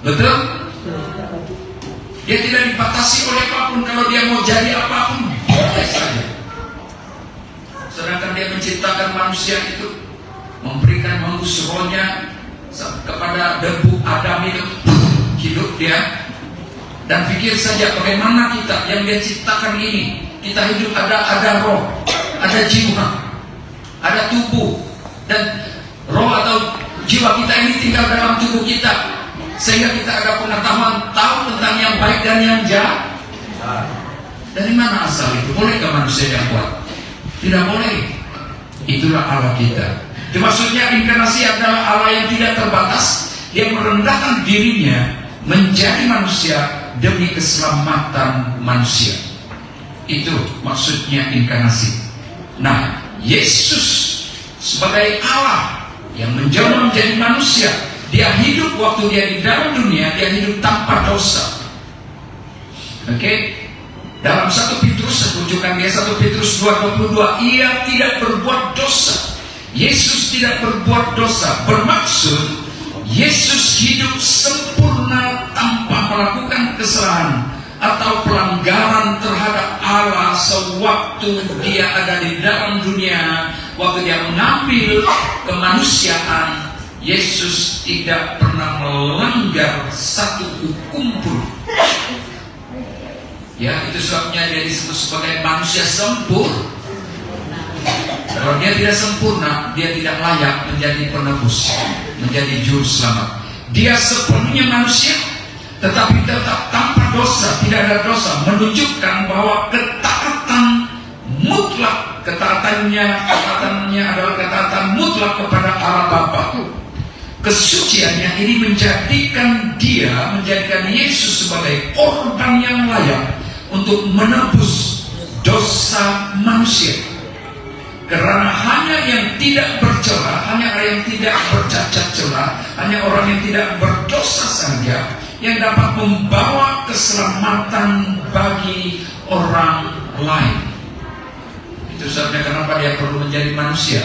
Betul? Dia tidak dibatasi oleh apapun. Kalau dia mau jadi apapun, boleh saja. Sedangkan dia menciptakan manusia itu, memberikan hembus rohnya kepada debu Adam itu, hidup dia. Dan pikir saja bagaimana kita yang dia ciptakan ini, kita hidup ada roh, ada jiwa, ada tubuh, dan roh atau jiwa kita ini tinggal dalam tubuh kita, sehingga kita ada pengetahuan tahu tentang yang baik dan yang jahat. Dari mana asal itu? Bolehkah manusia yang kuat? Tidak boleh. Itulah Allah kita. Maksudnya inkarnasi adalah Allah yang tidak terbatas. Dia merendahkan dirinya menjadi manusia demi keselamatan manusia. Itu maksudnya inkarnasi. Nah, Yesus sebagai Allah yang menjelma menjadi manusia, dia hidup waktu dia di dalam dunia, dia hidup tanpa dosa. Oke? Dalam 1 Petrus, rujukan dia 1 Petrus 2:22, ia tidak berbuat dosa. Yesus tidak berbuat dosa. Bermaksud Yesus hidup sempurna tanpa melakukan kesalahan atau pelanggaran terhadap Allah sewaktu dia ada di dalam dunia. Waktu dia mengambil kemanusiaan, Yesus tidak pernah melanggar satu hukum pun. Ya, itu sebabnya dia disebut sebagai manusia sempurna. Kalau dia tidak sempurna, dia tidak layak menjadi penebus, menjadi juru selamat. Dia sepenuhnya manusia, tetapi tetap tanpa dosa, tidak ada dosa, menunjukkan bahwa ketaatan mutlak, ketaatannya adalah ketaatan mutlak kepada Allah Bapa. Kesuciannya ini menjadikan Yesus sebagai korban yang layak untuk menebus dosa manusia. Karena hanya yang tidak bercela, hanya orang yang tidak bercacat celah, hanya orang yang tidak berdosa saja yang dapat membawa keselamatan bagi orang lain. Itu sebabnya kenapa dia perlu menjadi manusia,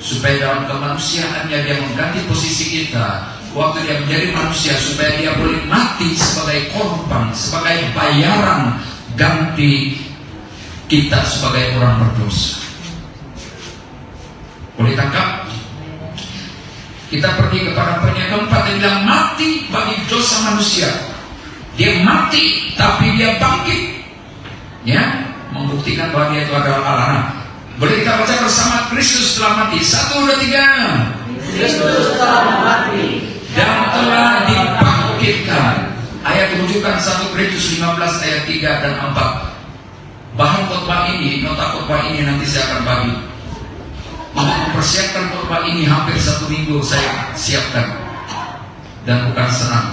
supaya dalam kemanusiaannya dia mengganti posisi kita. Waktu dia menjadi manusia, supaya dia boleh mati sebagai korban, sebagai bayaran ganti kita sebagai orang berdosa. Boleh tangkap? Kita pergi kepada poin yang keempat, yang bilang mati bagi dosa manusia. Dia mati tapi dia bangkit, ya, membuktikan bahwa dia itu adalah Allah. Nah, boleh kita baca bersama, Kristus telah mati. 1, 2, 3. Kristus telah mati dan telah dibangkitkan. Ayat rujukan 1 Korintus 15 ayat 3 dan 4. Bahan khotbah ini, nota khotbah ini nanti saya akan bagi. Untuk mempersiapkan khotbah ini hampir 1 minggu saya siapkan, dan bukan senang.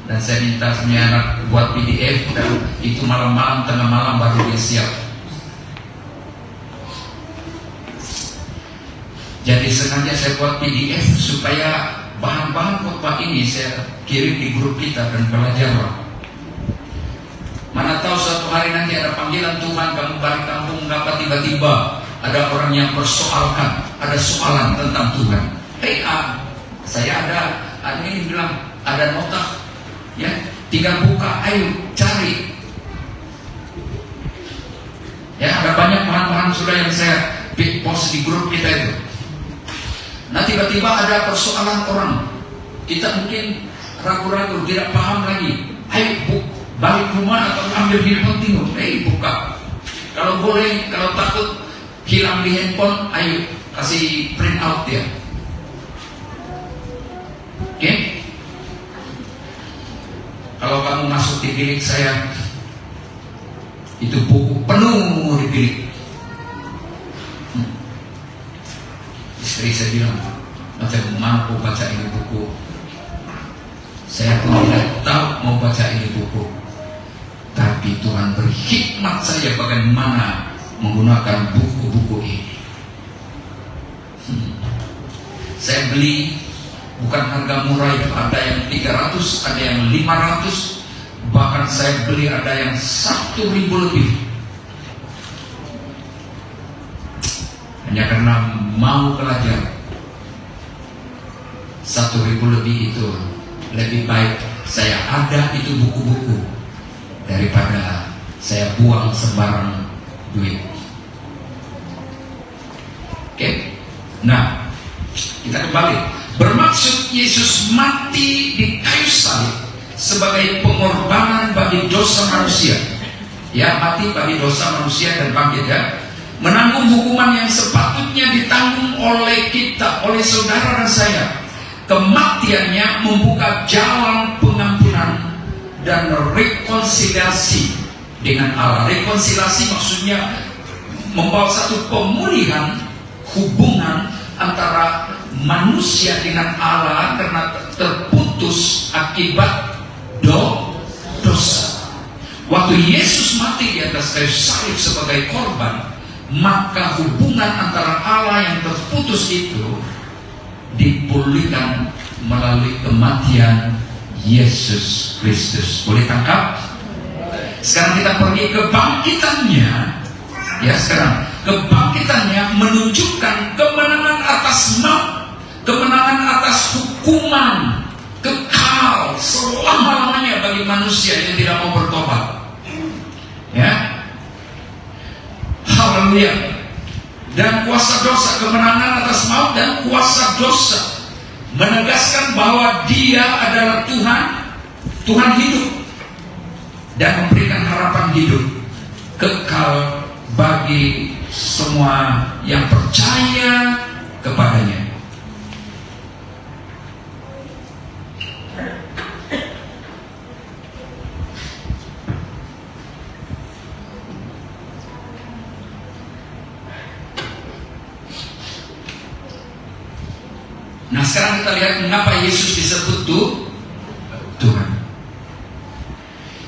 Dan saya minta punya anak buat PDF, dan itu malam-malam, tengah malam baru dia siap. Jadi sengaja saya buat PDF supaya bahan-bahan khotbah ini saya kirim di grup kita dan belajar. Mana tahu suatu hari nanti ada panggilan Tuhan, kamu balik kampung, mengapa tiba-tiba ada orang yang persoalkan, ada soalan tentang Tuhan. Saya ada ini bilang ada nota, ya, tinggal buka, ayo cari. Ya, ada banyak bahan-bahan sudah yang saya post di grup kita itu. Nah, tiba-tiba ada persoalan orang, kita mungkin ragu-ragu, tidak paham lagi. Ayo balik rumah atau ambil handphone, buka. Kalau boleh, kalau takut hilang di handphone, ayo kasih print out dia. Oke? Kalau kamu masuk di bilik saya, itu buku penuh di bilik. Istri saya bilang, macam mampu baca ini buku. Saya pun tidak tahu mau baca ini buku. Tapi Tuhan berhikmat saya bagaimana menggunakan buku-buku ini. Saya beli bukan harga murah, itu ada yang 300, ada yang 500, bahkan saya beli ada yang 1.000 lebih. Hanya karena mau belajar. 1.000 lebih itu lebih baik saya ada itu buku-buku daripada saya buang sembarang duit. Oke? Nah, kita kembali. Bermaksud Yesus mati di kayu salib sebagai pengorbanan bagi dosa manusia. Ya, mati bagi dosa manusia dan bangkit, ya. Menanggung hukuman yang sepatutnya ditanggung oleh kita, oleh saudara dan saya. Kematiannya membuka jalan pengampunan dan rekonsiliasi dengan Allah. Rekonsiliasi maksudnya membawa satu pemulihan hubungan antara manusia dengan Allah karena terputus akibat dosa. Waktu Yesus mati di atas kayu salib sebagai korban, maka hubungan antara Allah yang terputus itu dipulihkan melalui kematian Yesus Kristus. Boleh tangkap? Sekarang kita pergi ke bangkitannya. Ya, sekarang kebangkitannya menunjukkan kemenangan atas maut, kemenangan atas hukuman kekal selama-lamanya bagi manusia yang tidak mau bertobat. Ya, haleluya. Dan kuasa dosa, kemenangan atas maut dan kuasa dosa menegaskan bahwa Dia adalah Tuhan, Tuhan hidup dan memberikan harapan hidup kekal bagi semua yang percaya kepadanya. Nah, sekarang kita lihat mengapa Yesus disebut Tuhan.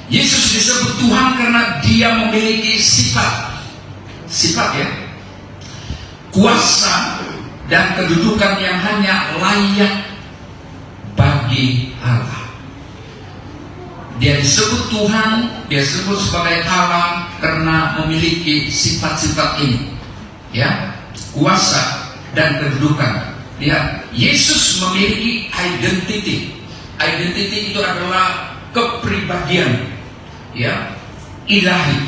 Yesus disebut Tuhan karena Dia memiliki sifat ya, kuasa dan kedudukan yang hanya layak bagi Allah. Dia disebut Tuhan, dia disebut sebagai Allah karena memiliki sifat-sifat ini, ya, kuasa dan kedudukan. Lihat, Yesus memiliki identity. Identity itu adalah kepribadian, ya, ilahi.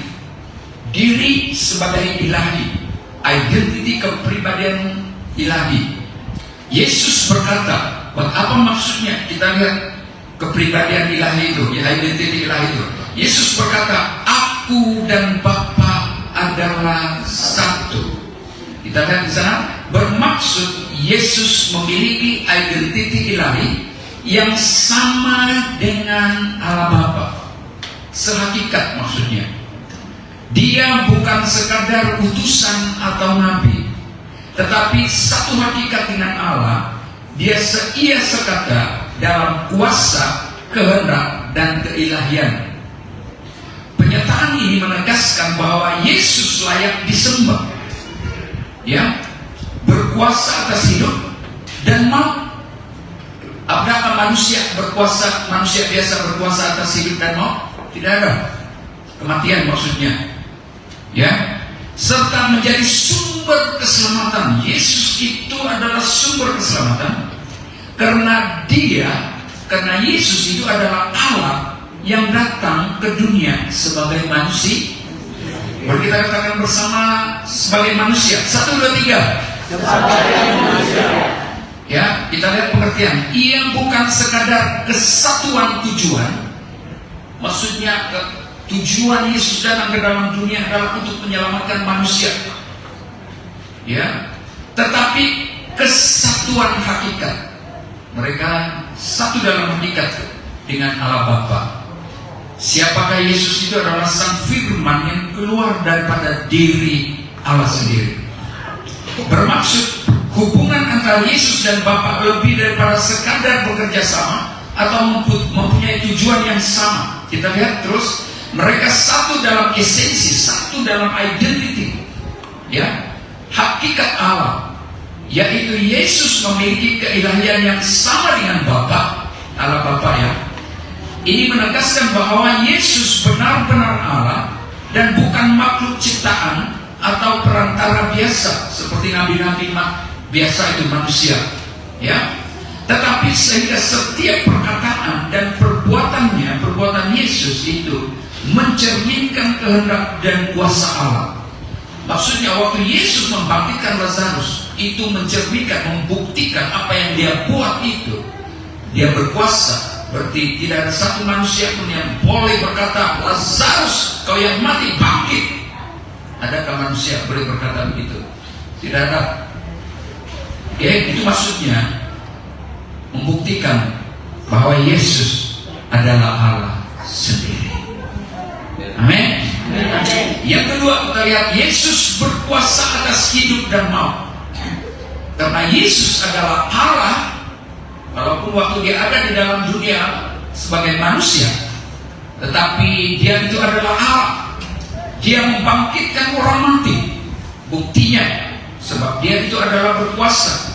Diri sebagai ilahi. Identity, kepribadian ilahi. Yesus berkata, apa maksudnya? Kita lihat kepribadian ilahi itu, ya, identity ilahi itu. Yesus berkata, aku dan Bapa adalah satu. Kita lihat di sana, bermaksud Yesus memiliki identity ilahi yang sama dengan Allah Bapa. Sehakikat maksudnya. Dia bukan sekadar utusan atau nabi, tetapi satu hakikat dengan Allah. Dia seia sekata dalam kuasa, kehendak, dan keilahian. Penyataan ini menegaskan bahwa Yesus layak disembah, ya, berkuasa atas hidup dan maut. Apakah manusia berkuasa, manusia biasa berkuasa atas hidup dan maut? Tidak ada. Kematian maksudnya, ya, serta menjadi sumber keselamatan. Yesus itu adalah sumber keselamatan karena Yesus itu adalah Allah yang datang ke dunia sebagai manusia. Mari kita katakan bersama, sebagai manusia. 1, 2, 3. Ya, kita lihat pengertian. Ia bukan sekadar kesatuan tujuan. Maksudnya tujuan Yesus datang ke dalam dunia adalah untuk menyelamatkan manusia, ya, tetapi kesatuan hakikat. Mereka satu dalam hakikat dengan Allah Bapa. Siapakah Yesus? Itu adalah Sang Firman yang keluar daripada diri Allah sendiri. Bermaksud hubungan antara Yesus dan Bapa lebih daripada sekadar bekerja sama atau mempunyai tujuan yang sama. Kita lihat terus, mereka satu dalam esensi, satu dalam identity, ya, hakikat Allah, yaitu Yesus memiliki keilahian yang sama dengan Bapa, Allah Bapa, ya. Ini menegaskan bahwa Yesus benar-benar Allah dan bukan makhluk ciptaan atau perantara biasa seperti nabi-nabi biasa itu manusia, ya. Tetapi sehingga setiap perkataan dan perbuatannya, perbuatan Yesus itu mencerminkan kehendak dan kuasa Allah. Maksudnya waktu Yesus membangkitkan Lazarus, itu mencerminkan, membuktikan apa yang dia buat itu. Dia berkuasa. Berarti tidak ada satu manusia pun yang boleh berkata, Lazarus, kau yang mati, bangkit. Adakah manusia boleh berkata begitu? Tidak ada. Oke, itu maksudnya membuktikan bahwa Yesus adalah Allah sendiri. Amin. Yang kedua, kita lihat Yesus berkuasa atas hidup dan maut. Karena Yesus adalah Allah, walaupun waktu dia ada di dalam dunia sebagai manusia, tetapi dia itu adalah Allah. Dia membangkitkan orang mati. Buktinya, sebab dia itu adalah berkuasa.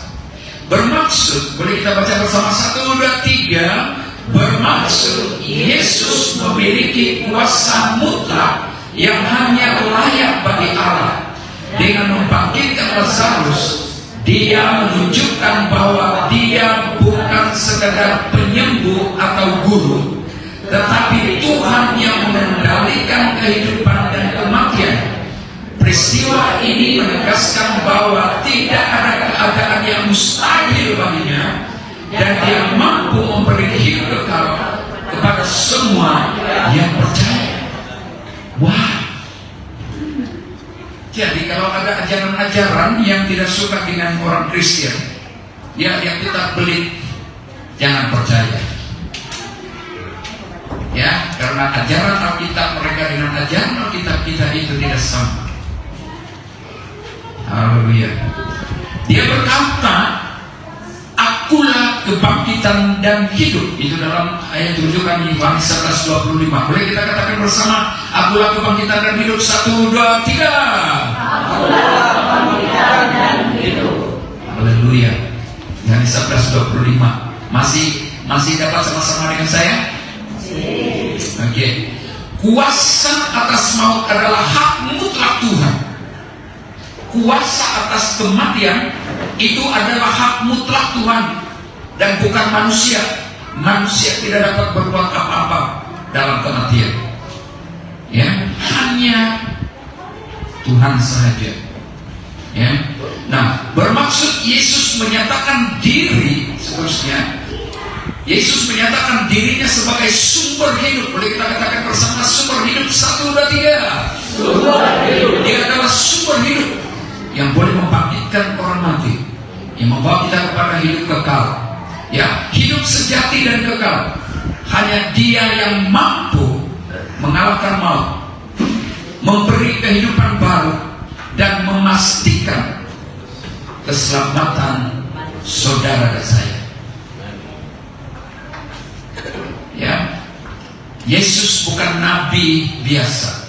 Bermaksud, boleh kita baca bersama 1, 2, 3. Bermaksud Yesus memiliki kuasa mutlak yang hanya layak bagi Allah. Dengan membangkitkan Lazarus, dia menunjukkan bahwa dia bukan sekadar penyembuh atau guru, tetapi Tuhan yang mengendalikan kehidupan dan kematian. Peristiwa ini menegaskan bahwa tidak ada keadaan yang mustahil baginya, dan dia mampu memberi hidup kekal kepada semua yang percaya. Wah. Jadi kalau ada ajaran-ajaran yang tidak suka dengan orang Kristen, ya yang kita pelit, jangan percaya. Ya, karena ajaran Alkitab mereka dengan ajaran Alkitab kita itu tidak sama. Haleluya. Dia berkata, akulah kebangkitan dan hidup. Itu dalam ayat rujukan Yohanes 11:25. Boleh kita katakan bersama, akulah kebangkitan dan hidup. 1, 2, 3. Akulah kebangkitan dan hidup. Haleluya. Yohanes 11:25. Masih dapat sama-sama dengan saya? Oke. Kuasa atas maut adalah hak mutlak Tuhan. Kuasa atas kematian itu adalah hak mutlak Tuhan dan bukan manusia. Manusia tidak dapat berbuat apa-apa dalam kematian. Ya, hanya Tuhan saja. Ya. Nah, bermaksud Yesus menyatakan diri seterusnya. Yesus menyatakan dirinya sebagai sumber hidup. Boleh kita katakan bersama, sumber hidup. 1, 2, 3. Sumber hidup. Dia adalah sumber hidup yang boleh membangkitkan orang mati, yang membawa kita kepada hidup kekal. Ya, hidup sejati dan kekal. Hanya Dia yang mampu mengalahkan maut, memberi kehidupan baru, dan memastikan keselamatan saudara dan saya. Ya, Yesus bukan nabi biasa.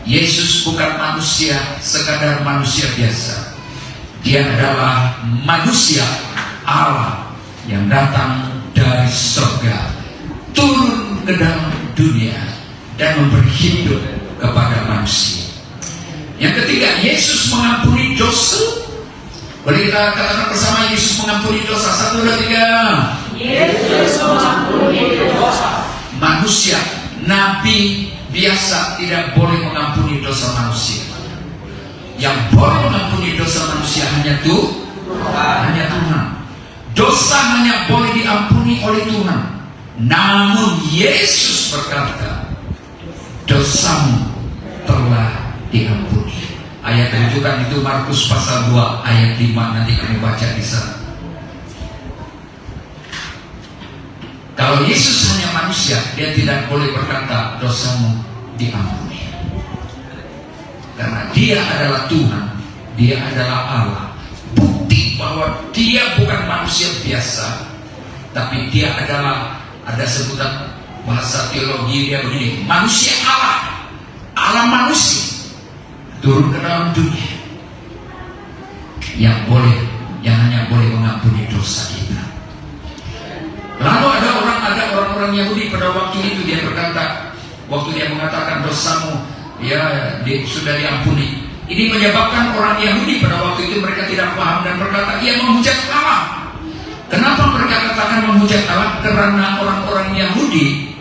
Yesus bukan manusia, sekadar manusia biasa. Dia adalah manusia Allah yang datang dari surga, turun ke dalam dunia dan memberi hidup kepada manusia. Yang ketiga, Yesus mengampuni dosa. Boleh kita katakan bersama, Yesus mengampuni dosa. 1, 2, 3. Yesus mengampuni dosa. Manusia, nabi biasa tidak boleh mengampuni dosa manusia. Yang boleh mengampuni dosa manusia hanya Tuhan. Dosa hanya boleh diampuni oleh Tuhan. Namun Yesus berkata, dosamu telah diampuni. Ayat rujukan itu Markus pasal 2 ayat 5. Nanti kami baca di sana. Kalau Yesus hanya manusia, Dia tidak boleh berkata dosamu diampuni. Karena Dia adalah Tuhan, Dia adalah Allah. Bukti bahwa Dia bukan manusia biasa, tapi Dia adalah, ada sebutan bahasa teologi dia begini, manusia Allah, Allah manusia turun ke dalam dunia, yang hanya boleh mengampuni dosa kita. Lalu ada orang-orang Yahudi pada waktu itu, dia berkata, waktu dia mengatakan dosamu sudah diampuni. Ini menyebabkan orang Yahudi pada waktu itu mereka tidak paham dan berkata, ia menghujat Allah. Kenapa mereka katakan menghujat Allah? Karena orang-orang Yahudi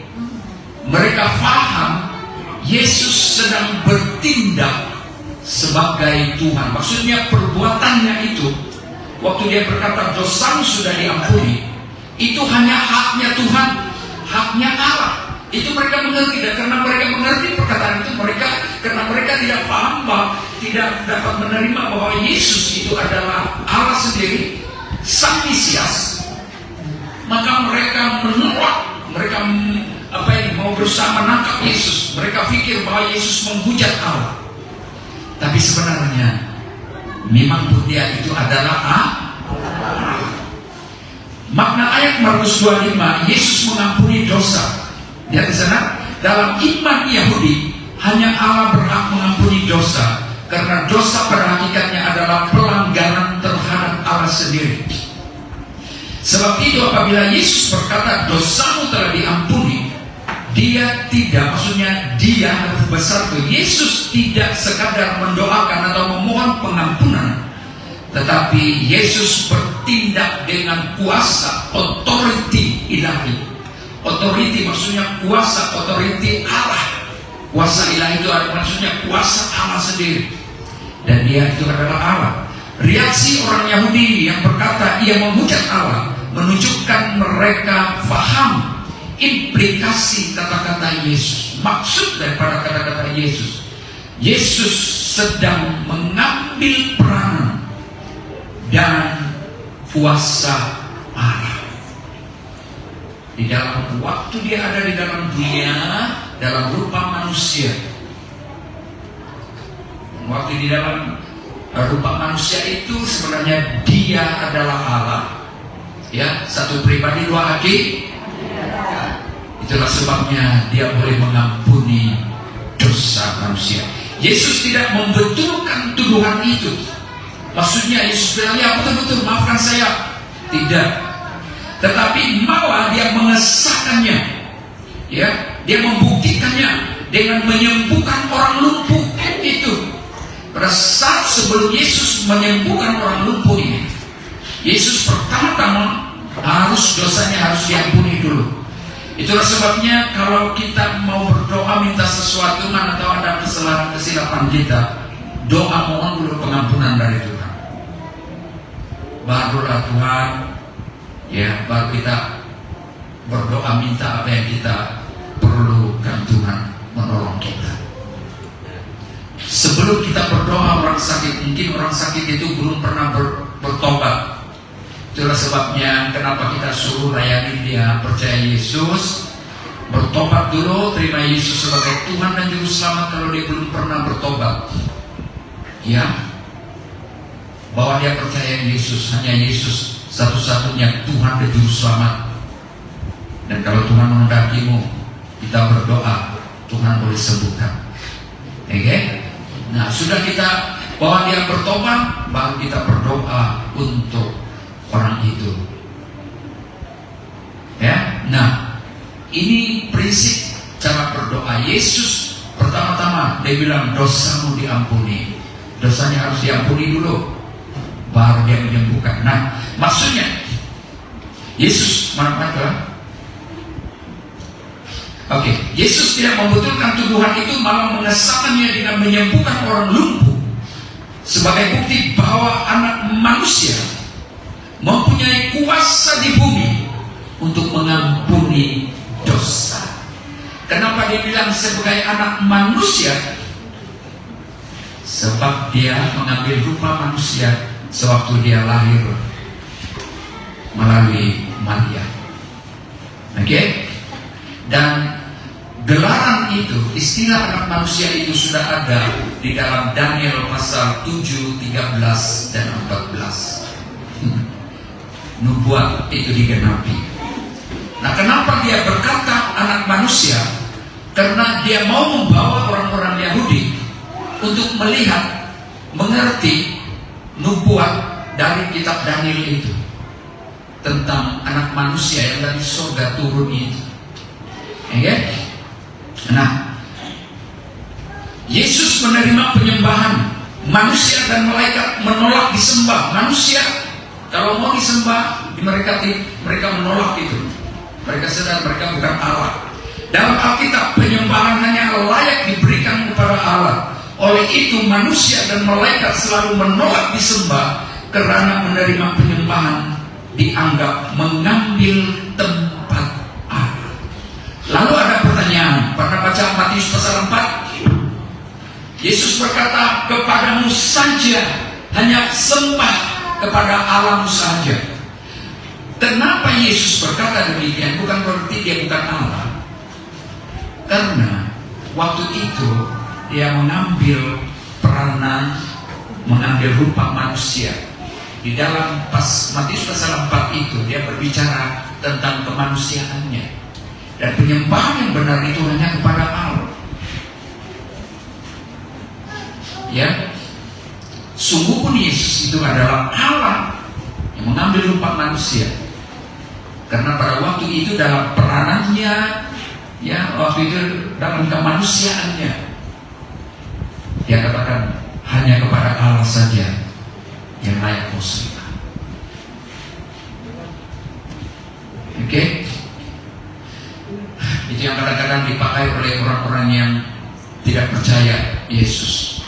mereka paham Yesus sedang bertindak sebagai Tuhan. Maksudnya perbuatannya itu, waktu dia berkata dosamu sudah diampuni, itu hanya haknya Tuhan, haknya Allah. Itu mereka mengerti, dan karena mereka mengerti perkataan itu, karena mereka tidak paham bahwa tidak dapat menerima bahwa Yesus itu adalah Allah sendiri, Sang Mesias, maka mereka menolak, mereka mau berusaha menangkap Yesus. Mereka pikir bahwa Yesus menghujat Allah. Tapi sebenarnya memang pun dia itu adalah Allah. Makna ayat Markus 25, Yesus mengampuni dosa. Lihat di sana, dalam iman Yahudi hanya Allah berhak mengampuni dosa, karena dosa pada hakikatnya adalah pelanggaran terhadap Allah sendiri. Sebab itu apabila Yesus berkata dosamu telah diampuni, dia tidak, maksudnya dia harus besar tuh. Yesus tidak sekadar mendoakan atau memohon pengampunan, tetapi Yesus bertindak dengan kuasa, authority ilahi. Authority maksudnya kuasa, authority Allah. Kuasa ilahi itu maksudnya kuasa Allah sendiri, dan dia itu adalah Allah. Reaksi orang Yahudi yang berkata ia menghujat Allah menunjukkan mereka faham implikasi kata-kata Yesus, maksud daripada kata-kata Yesus. Yesus sedang mengambil peranan dan kuasa Allah di dalam waktu dia ada di dalam dunia dalam rupa manusia. Waktu di dalam rupa manusia itu sebenarnya dia adalah Allah, ya, satu pribadi dua hati. Itulah sebabnya dia boleh mengampuni dosa manusia. Yesus tidak membetulkan tuduhan itu. Maksudnya Yesus bilang, ya betul-betul maafkan saya. Tidak. Tetapi malah dia mengesahkannya, ya, dia membuktikannya dengan menyembuhkan orang lumpuh itu. Pada saat sebelum Yesus menyembuhkan orang lumpuh ini, Yesus pertama-tama dosanya harus diampuni dulu. Itulah sebabnya kalau kita mau berdoa minta sesuatu, mana tahu ada kesalahan kesilapan kita, doa mohon dulu pengampunan dari Tuhan. Barulah Tuhan, ya, baru kita berdoa minta apa yang kita perlukan, Tuhan menolong kita. Sebelum kita berdoa orang sakit, mungkin orang sakit itu belum pernah bertobat. Itulah sebabnya kenapa kita suruh layani dia, percaya Yesus, bertobat dulu, terima Yesus sebagai Tuhan dan Juru Selamat kalau dia belum pernah bertobat, ya, bahwa dia percaya Yesus, hanya Yesus satu-satunya Tuhan dan Juru Selamat. Dan kalau Tuhan menghendakimu, kita berdoa, Tuhan boleh sembuhkan. Oke? Nah, sudah kita bahwa dia bertobat, baru kita berdoa untuk orang itu. Ya, nah, ini prinsip cara berdoa. Yesus pertama-tama dia bilang dosamu diampuni. Dosanya harus diampuni dulu, baru dia menyembuhkan. Nah, maksudnya Yesus mana? Oke, Yesus tidak membetulkan tuduhan itu, malah mengesahkannya dengan menyembuhkan orang lumpuh sebagai bukti bahwa anak manusia mempunyai kuasa di bumi untuk mengampuni dosa. Kenapa dia bilang sebagai anak manusia? Sebab dia mengambil rupa manusia sewaktu dia lahir melalui Maria. Oke? Dan gelaran itu, istilah anak manusia itu sudah ada di dalam Daniel pasal 7, 13 dan 14. Nubuat itu digenapi. Nah, kenapa dia berkata anak manusia? Karena dia mau membawa orang-orang Yahudi untuk melihat, mengerti nubuat dari kitab Daniel itu tentang anak manusia yang dari surga turun itu. Ya? Nah, Yesus menerima penyembahan. Manusia dan malaikat menolak disembah. Manusia Kalau mau disembah, mereka menolak itu. Mereka sadar mereka bukan Allah. Dalam Alkitab, penyembahan hanya layak diberikan kepada Allah. Oleh itu manusia dan malaikat selalu menolak disembah, karena menerima penyembahan dianggap mengambil tempat Allah. Lalu ada pertanyaan, pernah baca Matius pasal 4? Yesus berkata, kepadamu saja hanya sembah kepada Allahmu saja. Kenapa Yesus berkata demikian? Bukan berarti dia bukan Allah. Karena waktu itu dia mengambil peranan, mengambil rupa manusia. Di dalam Matius pasal 4 itu dia berbicara tentang kemanusiaannya. Dan penyembahan yang benar itu hanya kepada Allah. Ya, sungguh pun Yesus itu adalah Allah yang mengambil rupa manusia. Karena pada waktu itu dalam peranannya, ya, waktu itu dalam kemanusiaannya, dia katakan hanya kepada Allah saja yang layak kau sembah. Oke? Itu yang kadang-kadang dipakai oleh orang-orang yang tidak percaya Yesus,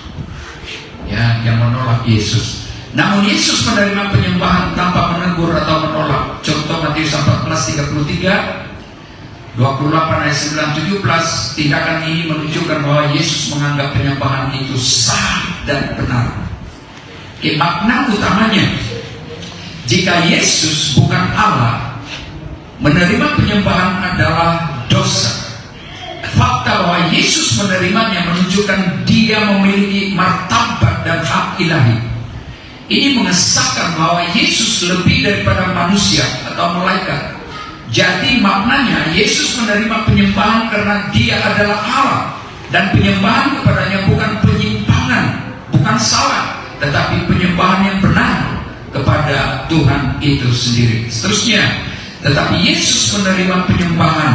ya, yang menolak Yesus. Namun Yesus menerima penyembahan tanpa menegur atau menolak. Contoh Matius 14:33, 28 ayat 9-17. Tindakan ini menunjukkan bahwa Yesus menganggap penyembahan itu sah dan benar. Makna utamanya, jika Yesus bukan Allah, menerima penyembahan adalah dosa. Fakta bahwa Yesus menerimanya menunjukkan dia memiliki martabat dan hak ilahi. Ini mengesahkan bahwa Yesus lebih daripada manusia atau malaikat. Jadi maknanya Yesus menerima penyembahan karena dia adalah Allah. Dan penyembahan kepadanya bukan penyimpangan, bukan salah, tetapi penyembahan yang benar kepada Tuhan itu sendiri. Seterusnya, tetapi Yesus menerima penyembahan.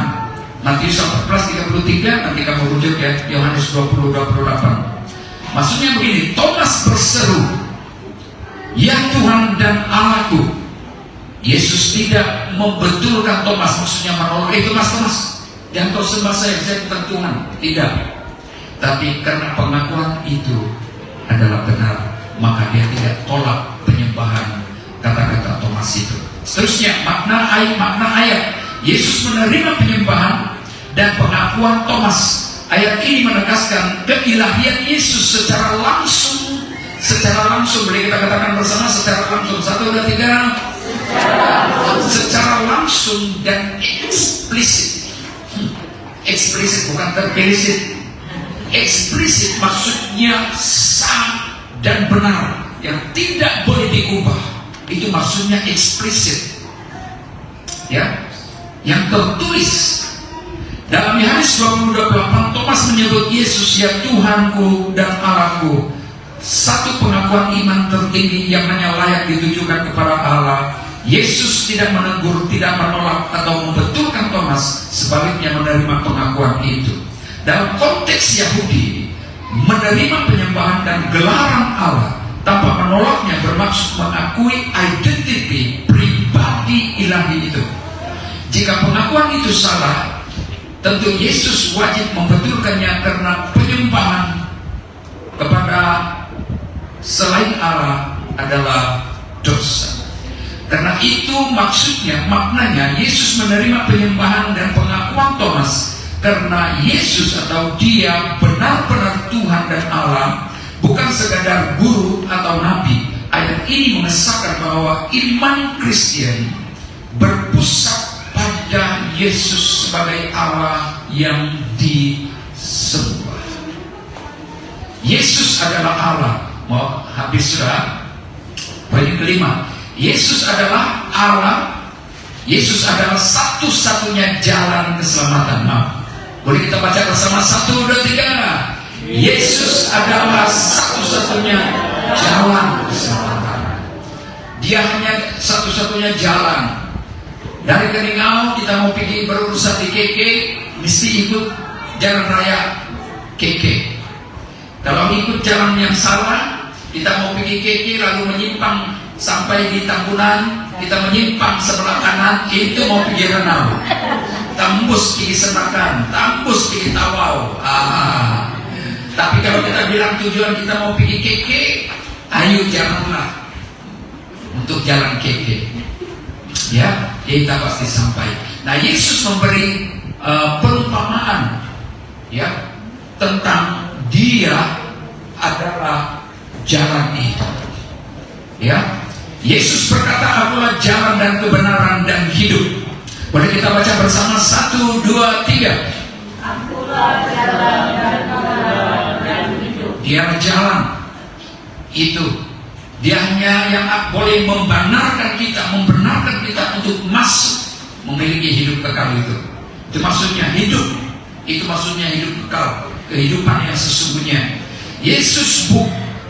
Matius 14:33, nanti kamu rujuk ya, Yohanes 20:28. Maksudnya begini, Thomas berseru, ya Tuhan dan Allahku. Yesus tidak membetulkan Thomas, maksudnya menolak, Thomas, jangan kau sembah saya bukan Tuhan. Tidak. Tapi karena pengakuan itu adalah benar, maka dia tidak tolak penyembahan kata-kata Thomas itu. Seterusnya, makna ayat Yesus menerima penyembahan dan pengakuan Thomas. Ayat ini menegaskan keilahian Yesus secara langsung. Boleh kita katakan bersama secara langsung. 1, 2, 3. Secara langsung dan eksplisit. Eksplisit bukan terpelisit. Eksplisit maksudnya sah dan benar, yang tidak boleh diubah. Itu maksudnya eksplisit. Ya, yang tertulis. Dalam Yohanes 20:28, Thomas menyebut Yesus, ya Tuhanku dan Allahku. Satu pengakuan iman tertinggi yang hanya layak ditujukan kepada Allah. Yesus tidak menegur, tidak menolak atau membetulkan Thomas, sebaliknya menerima pengakuan itu. Dalam konteks Yahudi, menerima penyembahan dan gelaran Allah tanpa menolaknya bermaksud mengakui identiti pribadi ilahi itu. Jika pengakuan itu salah, tentu Yesus wajib membetulkannya, karena penyembahan kepada selain Allah adalah dosa. Karena itu maknanya Yesus menerima penyembahan dan pengakuan Thomas karena Yesus atau dia benar-benar Tuhan dan Allah, bukan sekadar guru atau nabi. Ayat ini mengesahkan bahwa iman Kristen berpusat pada Yesus sebagai Allah yang disembah. Yesus adalah Allah. Mau habis sudah? Poin kelima, Yesus adalah Allah. Yesus adalah satu-satunya jalan keselamatan. Boleh kita baca bersama? 1, 2, 3. Yesus adalah satu-satunya jalan keselamatan. Dia hanya satu-satunya jalan. Dari Keningau kita mau pergi berurusan di KK, mesti ikut jalan raya KK. Kalau ikut jalan yang salah, Kita mau pergi KK lalu menyimpang sampai di Tambunan, kita menyimpang sebelah kanan, itu mau pergi Renau. Tembus pergi Senakan, tembus pergi Tawau. Tapi kalau kita bilang tujuan kita mau pergi KK, ayo jalanlah untuk jalan KK. Ya, kita pasti sampai. Nah, Yesus memberi perumpamaan ya tentang Dia adalah jalan itu. Ya, Yesus berkata, "Akulah jalan dan kebenaran dan hidup." Boleh kita baca bersama 1, 2, 3. Akulah jalan dan kebenaran dan hidup. Dia jalan itu. Dia hanya yang boleh membenarkan kita untuk masuk memiliki hidup kekal itu. Itu maksudnya hidup. Itu maksudnya hidup kekal, kehidupan yang sesungguhnya.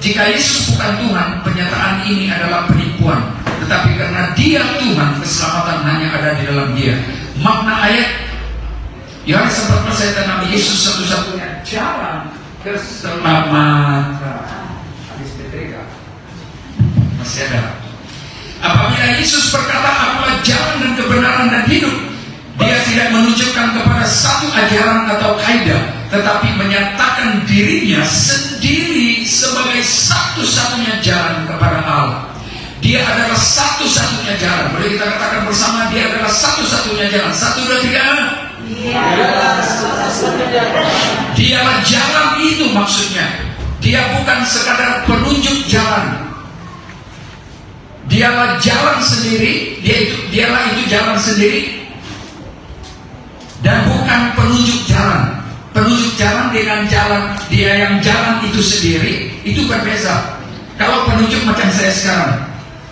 Jika Yesus bukan Tuhan, penyataan ini adalah penipuan. Tetapi karena Dia Tuhan, keselamatan hanya ada di dalam Dia. Makna ayat Yohanes 14 ayat 6, Yesus satu-satunya jalan keselamatan. Habis betrega. Masih ada. Apabila Yesus berkata, "Akulah jalan dan kebenaran dan hidup," Dia tidak menunjukkan kepada satu ajaran atau kaidah, tetapi menyatakan dirinya sendiri sebagai satu-satunya jalan kepada Allah. Dia adalah satu-satunya jalan. Boleh kita katakan bersama, Dia adalah satu-satunya jalan. 1, 2, 3. Dia adalah satu-satunya jalan. Dialah jalan itu maksudnya. Dia bukan sekadar penunjuk jalan. Dialah jalan sendiri. Dialah itu jalan sendiri. Dan bukan penunjuk jalan. Penunjuk jalan dengan jalan, Dia yang jalan itu sendiri, itu berbeza. Kalau penunjuk macam saya sekarang,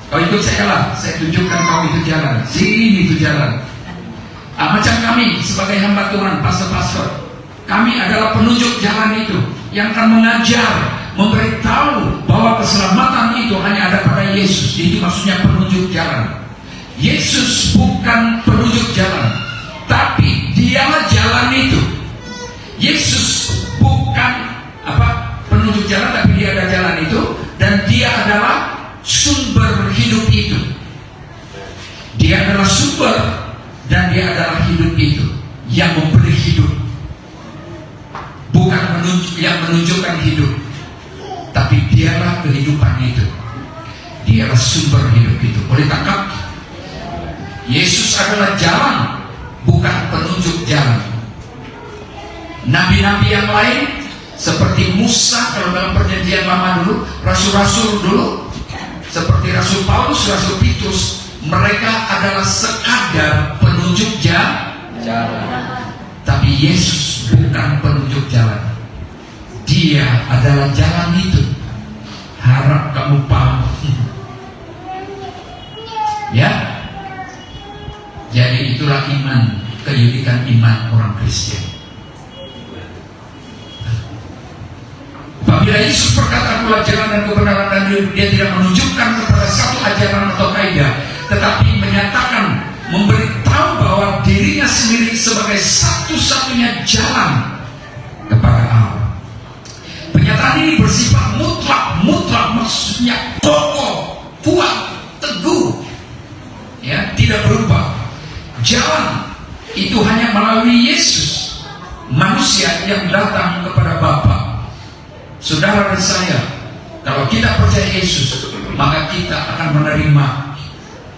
kau ikut saya lah, saya tunjukkan kau itu jalan, sini itu jalan. Macam kami sebagai hamba Tuhan, pastor-pastor, kami adalah penunjuk jalan itu, yang akan mengajar, memberitahu bahwa keselamatan itu hanya ada pada Yesus. Itu maksudnya penunjuk jalan. Yesus bukan penunjuk jalan, tapi Dialah jalan itu. Yesus bukan penunjuk jalan, tapi Dia ada jalan itu, dan Dia adalah sumber hidup itu. Dia adalah sumber dan Dia adalah hidup itu, yang memberi hidup. Bukan yang menunjukkan hidup, tapi Dialah kehidupan itu. Dialah sumber hidup itu. Boleh tangkap? Yesus adalah jalan, bukan penunjuk jalan. Nabi-nabi yang lain seperti Musa, kalau dalam perjanjian lama dulu, rasul-rasul dulu, seperti Rasul Paulus, Rasul Petrus, mereka adalah sekadar penunjuk jalan. Tapi Yesus bukan penunjuk jalan. Dia adalah jalan itu. Harap kamu paham. Ya. Jadi itulah iman, keunikan iman orang Kristen. Apabila Yesus berkata, "Akulah jalan dan kebenaran dan hidup," Dia tidak menunjukkan kepada satu ajaran atau kaidah, tetapi menyatakan, memberitahu bahwa dirinya sendiri sebagai satu-satunya jalan kepada Allah. Pernyataan ini bersifat mutlak maksudnya kokoh, kuat, teguh, ya, tidak berubah. Jalan itu hanya melalui Yesus, manusia yang datang kepada Bapa. Saudara dan saya, kalau kita percaya Yesus, maka kita akan menerima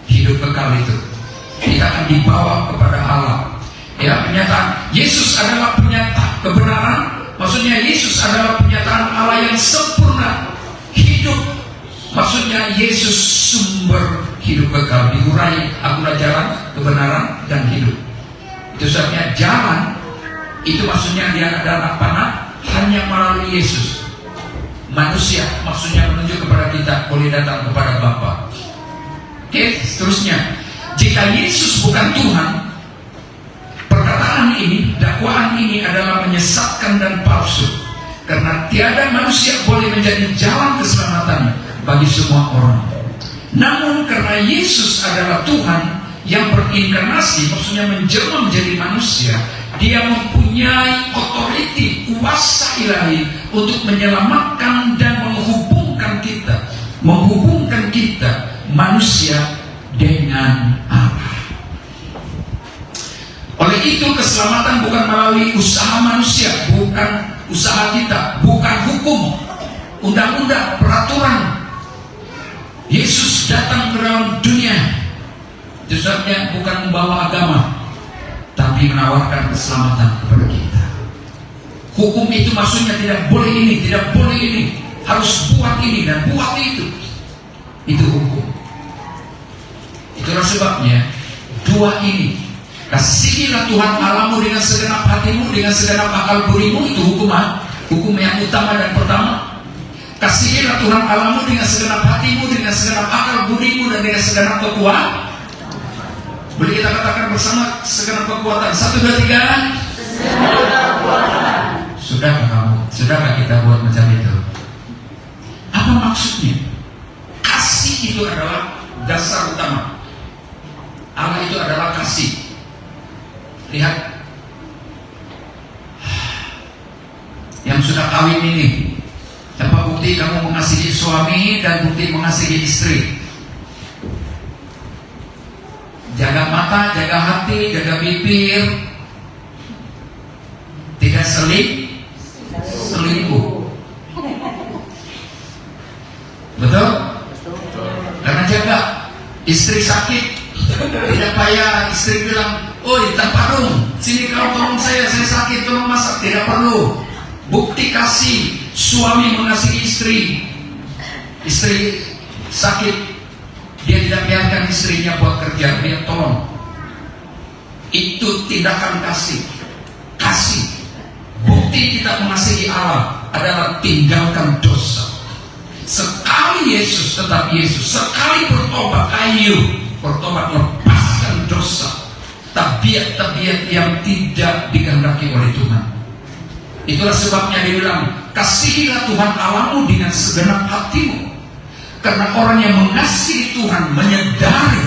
hidup kekal itu. Kita akan dibawa kepada Allah. Ya, pernyataan Yesus adalah penyataan kebenaran. Maksudnya Yesus adalah penyataan Allah yang sempurna. Hidup, maksudnya Yesus sumber hidup kekal. Diurai, akulah jalan, kebenaran, dan hidup. Itu sebabnya jalan itu maksudnya Dia adalah hanya melalui Yesus. Manusia maksudnya menunjuk kepada kita boleh datang kepada Bapa. Oke, seterusnya, jika Yesus bukan Tuhan, perkataan ini, dakwaan ini adalah menyesatkan dan palsu, karena tiada manusia boleh menjadi jalan keselamatan bagi semua orang. Namun karena Yesus adalah Tuhan yang berinkarnasi, maksudnya menjelma menjadi manusia, Dia mempunyai otoriti, kuasa ilahi untuk menyelamatkan dan menghubungkan kita, menghubungkan kita manusia dengan Allah. Oleh itu keselamatan bukan melalui usaha manusia, bukan usaha kita, bukan hukum, undang-undang, peraturan. Yesus datang ke dalam dunia, sebabnya bukan membawa agama, tapi menawarkan keselamatan kepada kita. Hukum itu maksudnya tidak boleh ini, tidak boleh ini, harus buat ini dan buat itu. Itu hukum. Itulah sebabnya dua ini, kasihilah Tuhan Allahmu dengan segenap hatimu, dengan segenap akal budimu, itu hukum yang utama dan pertama. Kasihilah Tuhan Allahmu dengan segenap hatimu, dengan segenap akal budimu, dan dengan segenap kekuatan. Boleh kita katakan bersama, segenap kekuatan. 1, 2, 3. Segenap kekuatan. Sudahkah kamu? Sudahkah kita buat macam itu? Apa maksudnya? Kasih itu adalah dasar utama. Allah itu adalah kasih. Lihat, yang sudah kawin ini, apa bukti kamu mengasihi suami dan bukti mengasihi istri? Jaga mata, jaga hati, jaga bibir, tidak selingkuh. Betul? Karena jaga. Istri sakit, tidak payah istri bilang, "Oi, tanpa dong, sini kau tolong saya sakit, tolong masak." Tidak perlu. Bukti kasih, suami mengasihi istri. Istri sakit, dia tidak biarkan istrinya buat kerja, dia tolong. Itu tindakan kasih. Kasih. Bukti kita mengasihi Allah adalah tinggalkan dosa. Sekali Yesus tetap Yesus, sekali bertobat, ayo bertobat, lepaskan dosa, tabiat-tabiat yang tidak dikehendaki oleh Tuhan. Itulah sebabnya dia bilang, kasihilah Tuhan Allahmu dengan segenap hatimu. Karena orang yang mengasihi Tuhan menyadari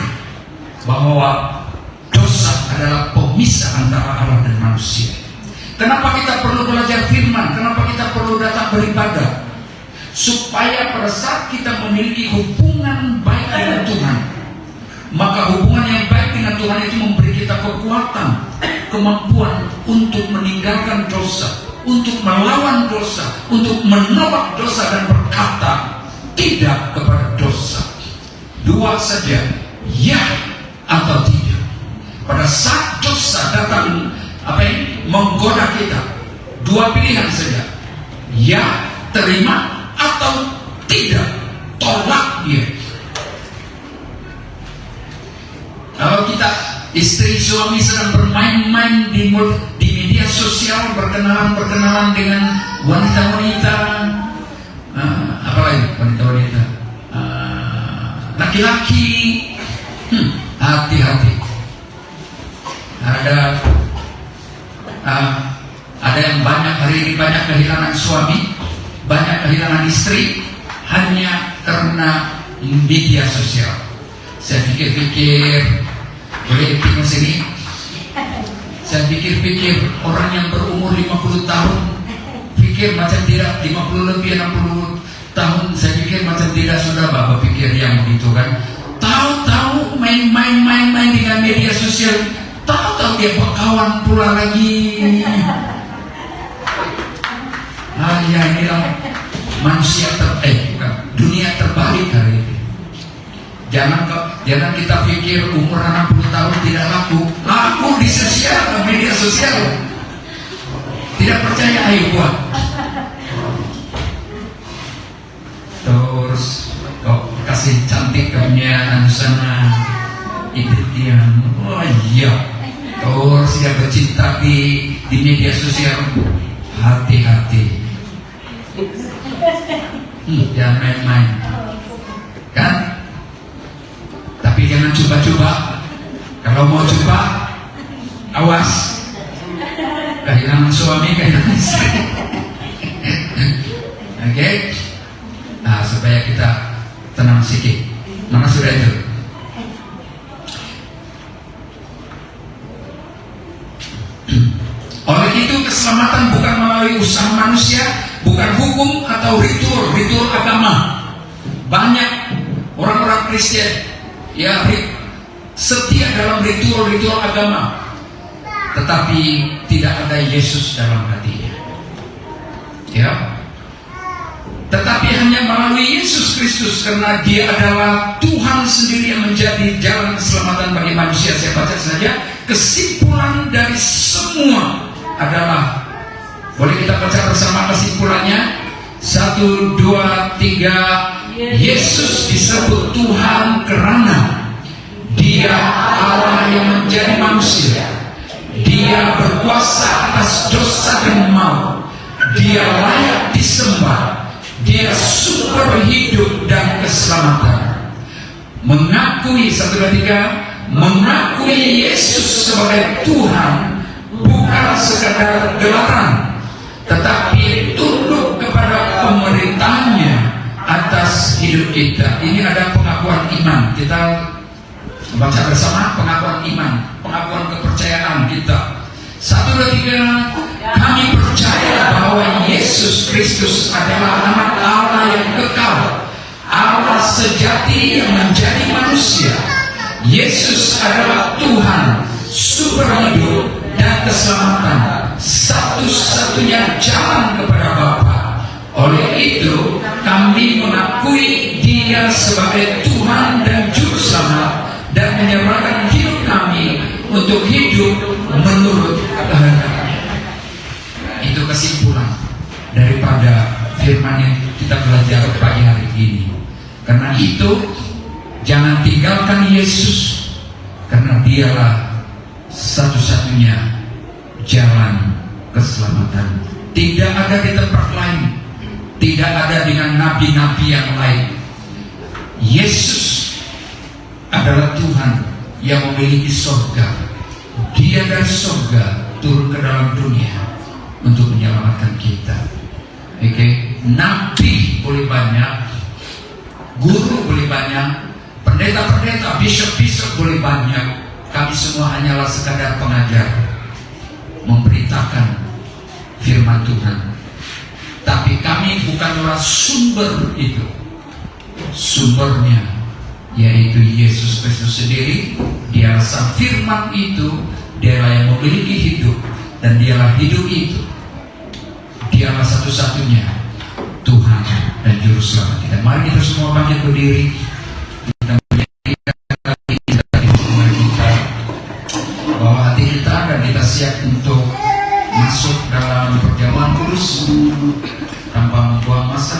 bahwa dosa adalah pemisah antara Allah dan manusia. Kenapa kita perlu belajar firman? Kenapa kita perlu datang beribadah? Supaya pada saat kita memiliki hubungan baik dengan Tuhan, maka hubungan yang baik dengan Tuhan itu memberi kita kekuatan, kemampuan untuk meninggalkan dosa, untuk melawan dosa, untuk menolak dosa dan berkata tidak kepada dosa. Dua saja, ya atau tidak. Pada saat dosa datang menggoda kita, dua pilihan saja, ya terima atau tidak, tolak dia. Kalau kita istri suami sedang bermain-main di media sosial, berkenalan dengan wanita-wanita, apalagi wanita-wanita, laki-laki, hati-hati. Ada yang banyak hari ini banyak kehilangan suami, banyak kehilangan istri hanya karena media sosial. Saya pikir-pikir, boleh tengok sini. Saya pikir-pikir orang yang berumur 50 tahun, pikir macam tidak 50 lebih 60 tahun, saya pikir macam tidak sudah bapak pikir yang begitu kan. Tahu-tahu main dengan media sosial, tahu-tahu dia berkawan pula lagi. Ya inilah manusia dunia terbalik hari ini. Jangan kita pikir umur 60 tahun tidak laku di media sosial. Tidak percaya, ayo buat. Terus kau kasih cantik punya sana Ibtian, oh iya. Terus dia bercinta di media sosial, hati-hati. Jangan main-main, kan? Tapi jangan coba-coba. Kalau mau coba, awas. Kehilangan suami, kehilangan istri. Oke? Nah, supaya kita tenang sedikit. Mana sudah itu? Oleh itu keselamatan bukan melalui usaha manusia, bukan hukum atau ritual agama, Banyak orang-orang Kristen ya setia dalam ritual-ritual agama, tetapi tidak ada Yesus dalam hatinya. Ya. Tetapi hanya melalui Yesus Kristus, karena Dia adalah Tuhan sendiri yang menjadi jalan keselamatan bagi manusia. Saya baca saja kesimpulan dari semua adalah, boleh kita baca bersama kesimpulannya? 1, 2, 3. Yesus disebut Tuhan karena Dia Allah yang menjadi manusia. Dia berkuasa atas dosa dan maut. Dia layak disembah. Dia sumber hidup dan keselamatan. Mengakui 1, 2, 3, mengakui Yesus sebagai Tuhan bukan sekadar gelaran, tetapi tunduk kepada pemerintahnya atas hidup kita. Ini ada pengakuan iman. Kita baca bersama pengakuan iman, pengakuan kepercayaan kita. 1, 2, 3. Kami percaya bahwa Yesus Kristus adalah anak Allah yang kekal, Allah sejati yang menjadi manusia. Yesus adalah Tuhan, sumber hidup dan keselamatan, satu-satunya jalan kepada Bapa. Oleh itu, kami mengakui Dia sebagai Tuhan dan Juru Selamat dan menyerahkan hidup kami untuk hidup menurut kehendak-Nya. Itu kesimpulan daripada firman yang kita belajar pagi hari ini. Karena itu, jangan tinggalkan Yesus, karena Dialah satu-satunya jalan keselamatan. Tidak ada di tempat lain, tidak ada dengan nabi-nabi yang lain. Yesus adalah Tuhan yang memiliki surga. Dia dari surga turun ke dalam dunia untuk menyelamatkan kita. Oke, nabi boleh banyak, guru boleh banyak, pendeta-pendeta, bishop-bishop boleh banyak. Kami semua hanyalah sekadar pengajar, memberitakan firman Tuhan. Tapi kami bukanlah sumber itu. Sumbernya yaitu Yesus Kristus sendiri. Dialah sang firman itu, Dialah yang memiliki hidup, dan Dialah hidup itu. Dialah satu-satunya Tuhan dan Juru Selamat kita. Mari kita semua bangkit berdiri. Kita menyanyikan kita bahwa hati kita, dan kita siap untuk masuk dalam perjamuan kudus tanpa membuang masa.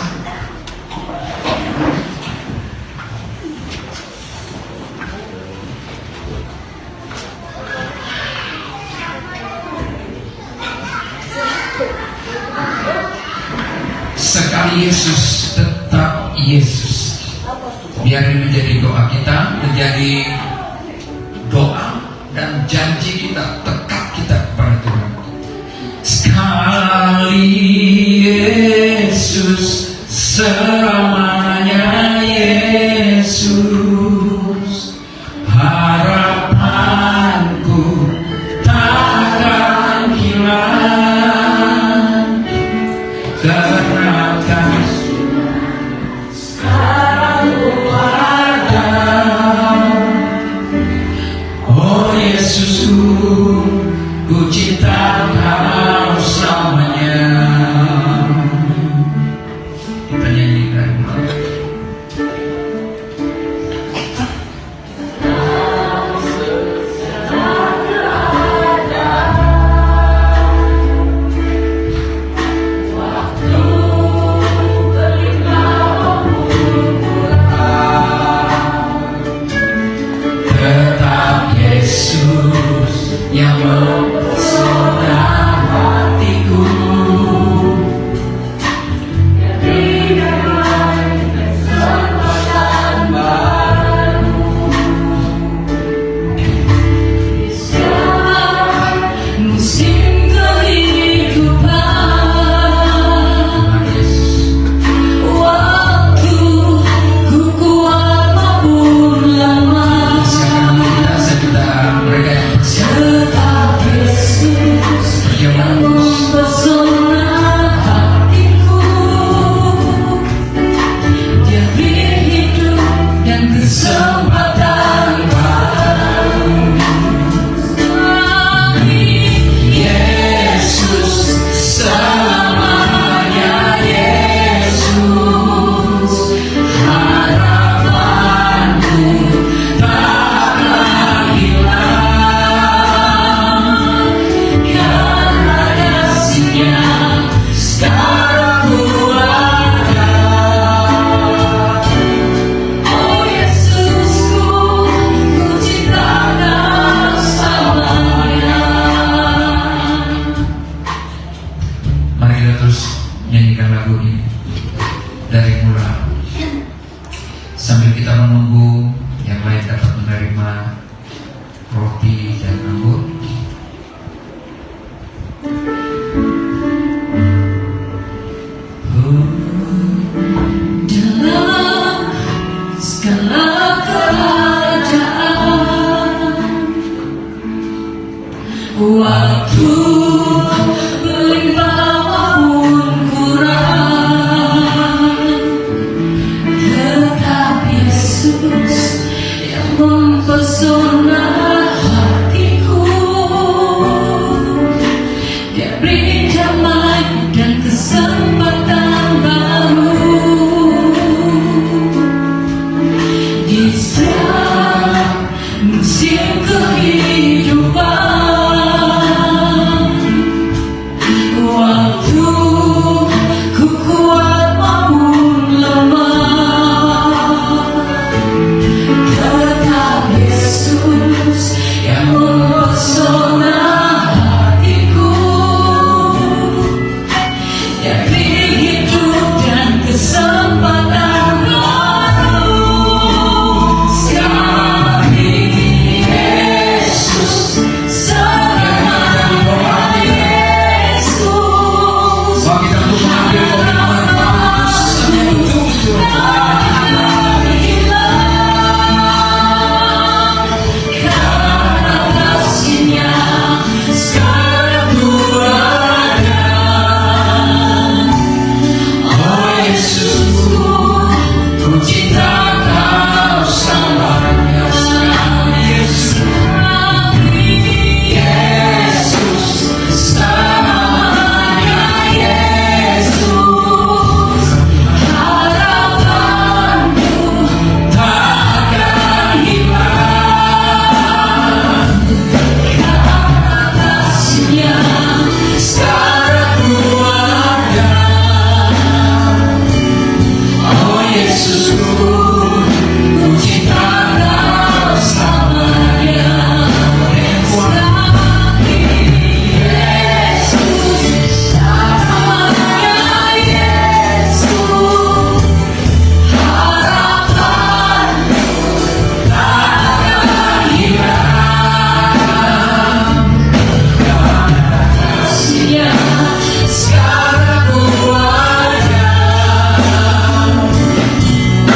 Sekali Yesus, tetap Yesus. Biar ini menjadi doa kita, menjadi doa dan janji kita, tekad kita kepada Tuhan. Sekali Yesus, selamanya Yesus. Harapanku takkan hilang, karena kasih selalu ada. Oh Yesusku, ku cinta Kau selamanya. Kita nyanyikan. Tetap Yesus yang mempesona hatiku. Kesempatan baru di setiap musim kehidupan. Waktu ku kuat maupun lemah, mereka yang bersiap. kesempatan baru. Yesus selamanya, Yesus harapanku takkan hilang, karena kasih-Nya sekarang ku ada. Oh Yesusku, ku cinta Kau selamanya. Mari kita terus nyanyikan lagu ini dari mula, sambil kita menunggu yang lain dapat menerima roti dan anggur. Dalam segala keadaan, waktu berlimpah maupun kurang, tetap Yesus yang mempesona hatiku. Dia beri damai dan kesempatan baru di setiap musim kehidupan. Waktu ku kuat maupun lemah, tetap Yesus yang mempesona hatiku. Dari hidup dan kesempatan baru, sekali Yesus selamanya, Yesus Bagi kita untuk mengambil komitmen betul-betul takkan hilang, karena kasih-Nya sekarang ku ada. Oh Yesusku, ku cinta Kau selamanya. Yesus selamanya, Yesus harapanku takkan hilang, karena kasih-Nya sekarang ku ada. Oh Yesusku, ku cinta Kau selamanya. Yesus selamanya, Yesus harapanku takkan hilang, kasih-Nya sekarang ku ada.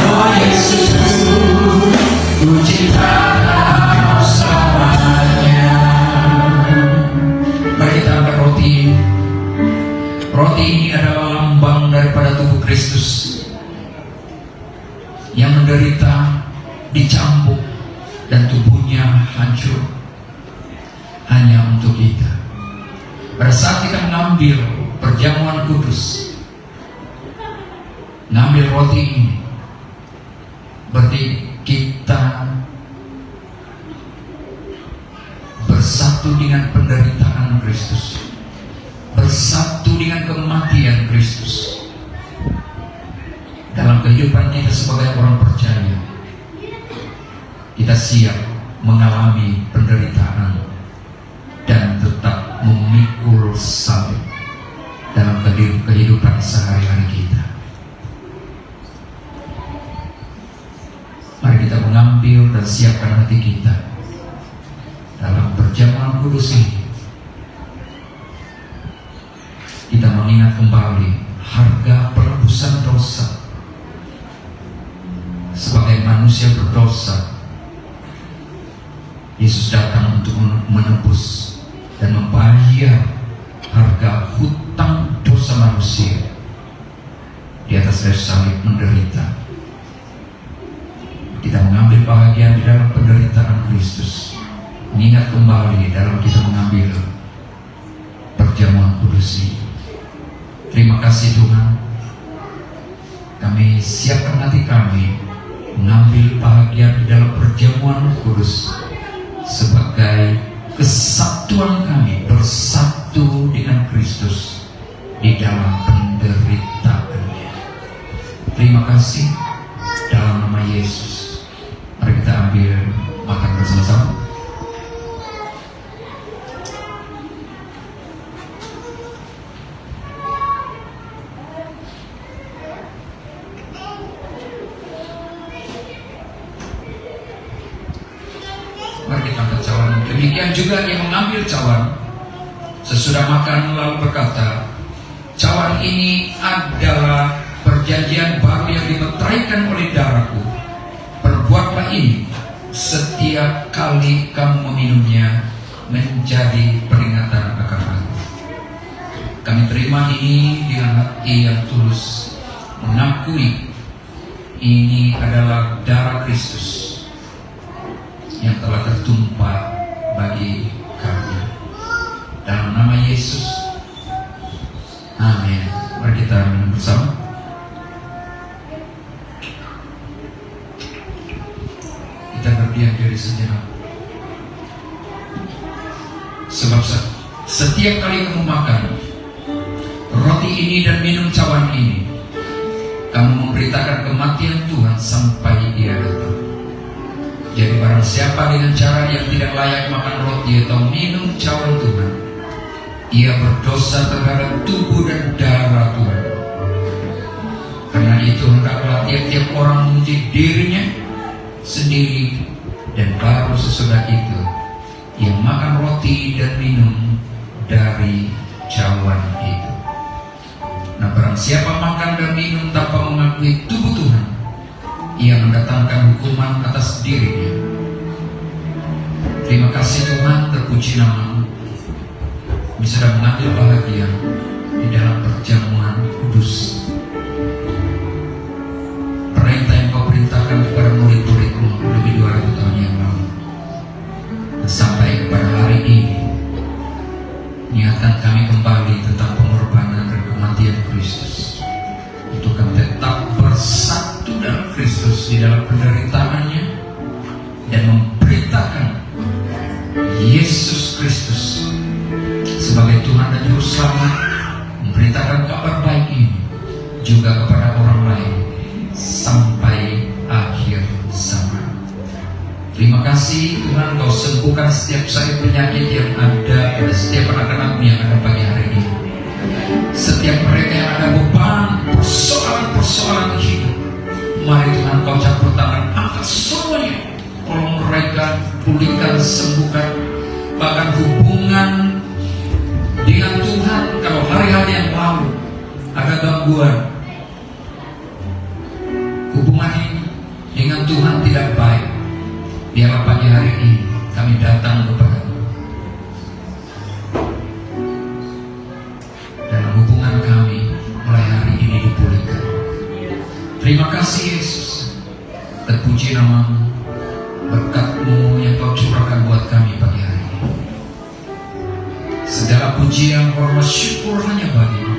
Oh Yesusku, ku cinta Kau selamanya. Mari kita angkat roti. Roti ini adalah lambang daripada tubuh Kristus yang menderita, dicambuk, dan tubuhnya hancur hanya untuk kita. Pada saat kita mengambil perjamuan kudus, mengambil roti ini, berarti kita bersatu dengan penderitaan Kristus, bersatu dengan kematian Kristus. Dalam kehidupan kita sebagai orang percaya, kita siap mengalami penderitaan dan tetap memikul salib dalam kehidupan sehari-hari kita. Mari kita mengambil dan siapkan hati kita dalam perjamuan kudus ini. Kita mengingat kembali harga penebusan dosa. Sebagai manusia berdosa, Yesus datang untuk menebus dan membayar harga hutang dosa manusia. Di atas kayu salib menderita. Kita mengambil mengambil bahagian di dalam penderitaan Kristus. Mengingat kembali dalam kita mengambil perjamuan kudus ini. Terima kasih Tuhan. Kami siapkan hati kami mengambil bahagian di dalam perjamuan kudus sebagai kesatuan kami bersatu dengan Kristus di dalam penderitaannya. Terima kasih dalam nama Yesus. Mari kita ambil makan bersama-sama. Mari kita angkat cawan. Demikian juga dia mengambil cawan sesudah makan lalu berkata, cawan ini adalah perjanjian baru yang dimeteraikan oleh darahku. Perbuatlah ini setiap kali kamu meminumnya menjadi peringatan akan aku. Kami terima ini dengan hati yang tulus, mengakui ini adalah darah Kristus yang telah tertumpah bagi kami. Dalam nama Yesus, amin. Mari kita minum bersama. Kita berdiam diri sejenak. Sebab setiap kali kamu makan roti ini dan minum cawan ini, kamu memberitakan kematian Tuhan sampai Dia datang. Jadi barang siapa dengan cara yang tidak layak makan roti atau minum cawan Tuhan, ia berdosa terhadap tubuh dan darah Tuhan. Karena itu hendaklah tiap-tiap orang menguji dirinya sendiri, dan baru sesudah itu ia makan roti dan minum dari cawan itu. Nah, barang siapa makan dan minum tanpa mengakui tubuh Tuhan, ia mendatangkan hukuman atas dirinya. Terima kasih Tuhan, terpuji nama-Mu. Kami sudah mengambil bahagia di dalam perjamuan kudus. Perintah yang Kau perintahkan kepada murid-murid-Mu lebih 200 tahun yang lalu, dan sampai kepada hari ini, niatan kami kembali tentang pengorbanan dan kematian Kristus, untuk kami tetap bersatu dalam Kristus di dalam penderitaannya, dan memberitakan Yesus Kristus sebagai Tuhan dan Juru Selamat, memberitakan kabar baik ini juga kepada orang lain sampai akhir zaman. Terima kasih Tuhan, Kau sembuhkan setiap sakit penyakit yang ada pada setiap anak-anak-Mu yang ada pagi hari ini. Setiap mereka yang ada beban, persoalan-persoalan hidup, mari Tuhan Kau campur tangan, angkat semuanya, tolong mereka, pulihkan, sembuhkan. Bahkan hubungan dengan Tuhan, kalau hari-hari yang lalu ada gangguan, hubungan ini dengan Tuhan tidak baik, biarlah pagi hari ini kami datang kepada-Mu. Dalam hubungan kami mulai hari ini dipulihkan. Terima kasih Yesus, terpuji nama-Mu, berkat-Mu yang Kau curahkan buat kami pagi hari ini. Segala pujian, hormat, syukur hanya bagi-Mu.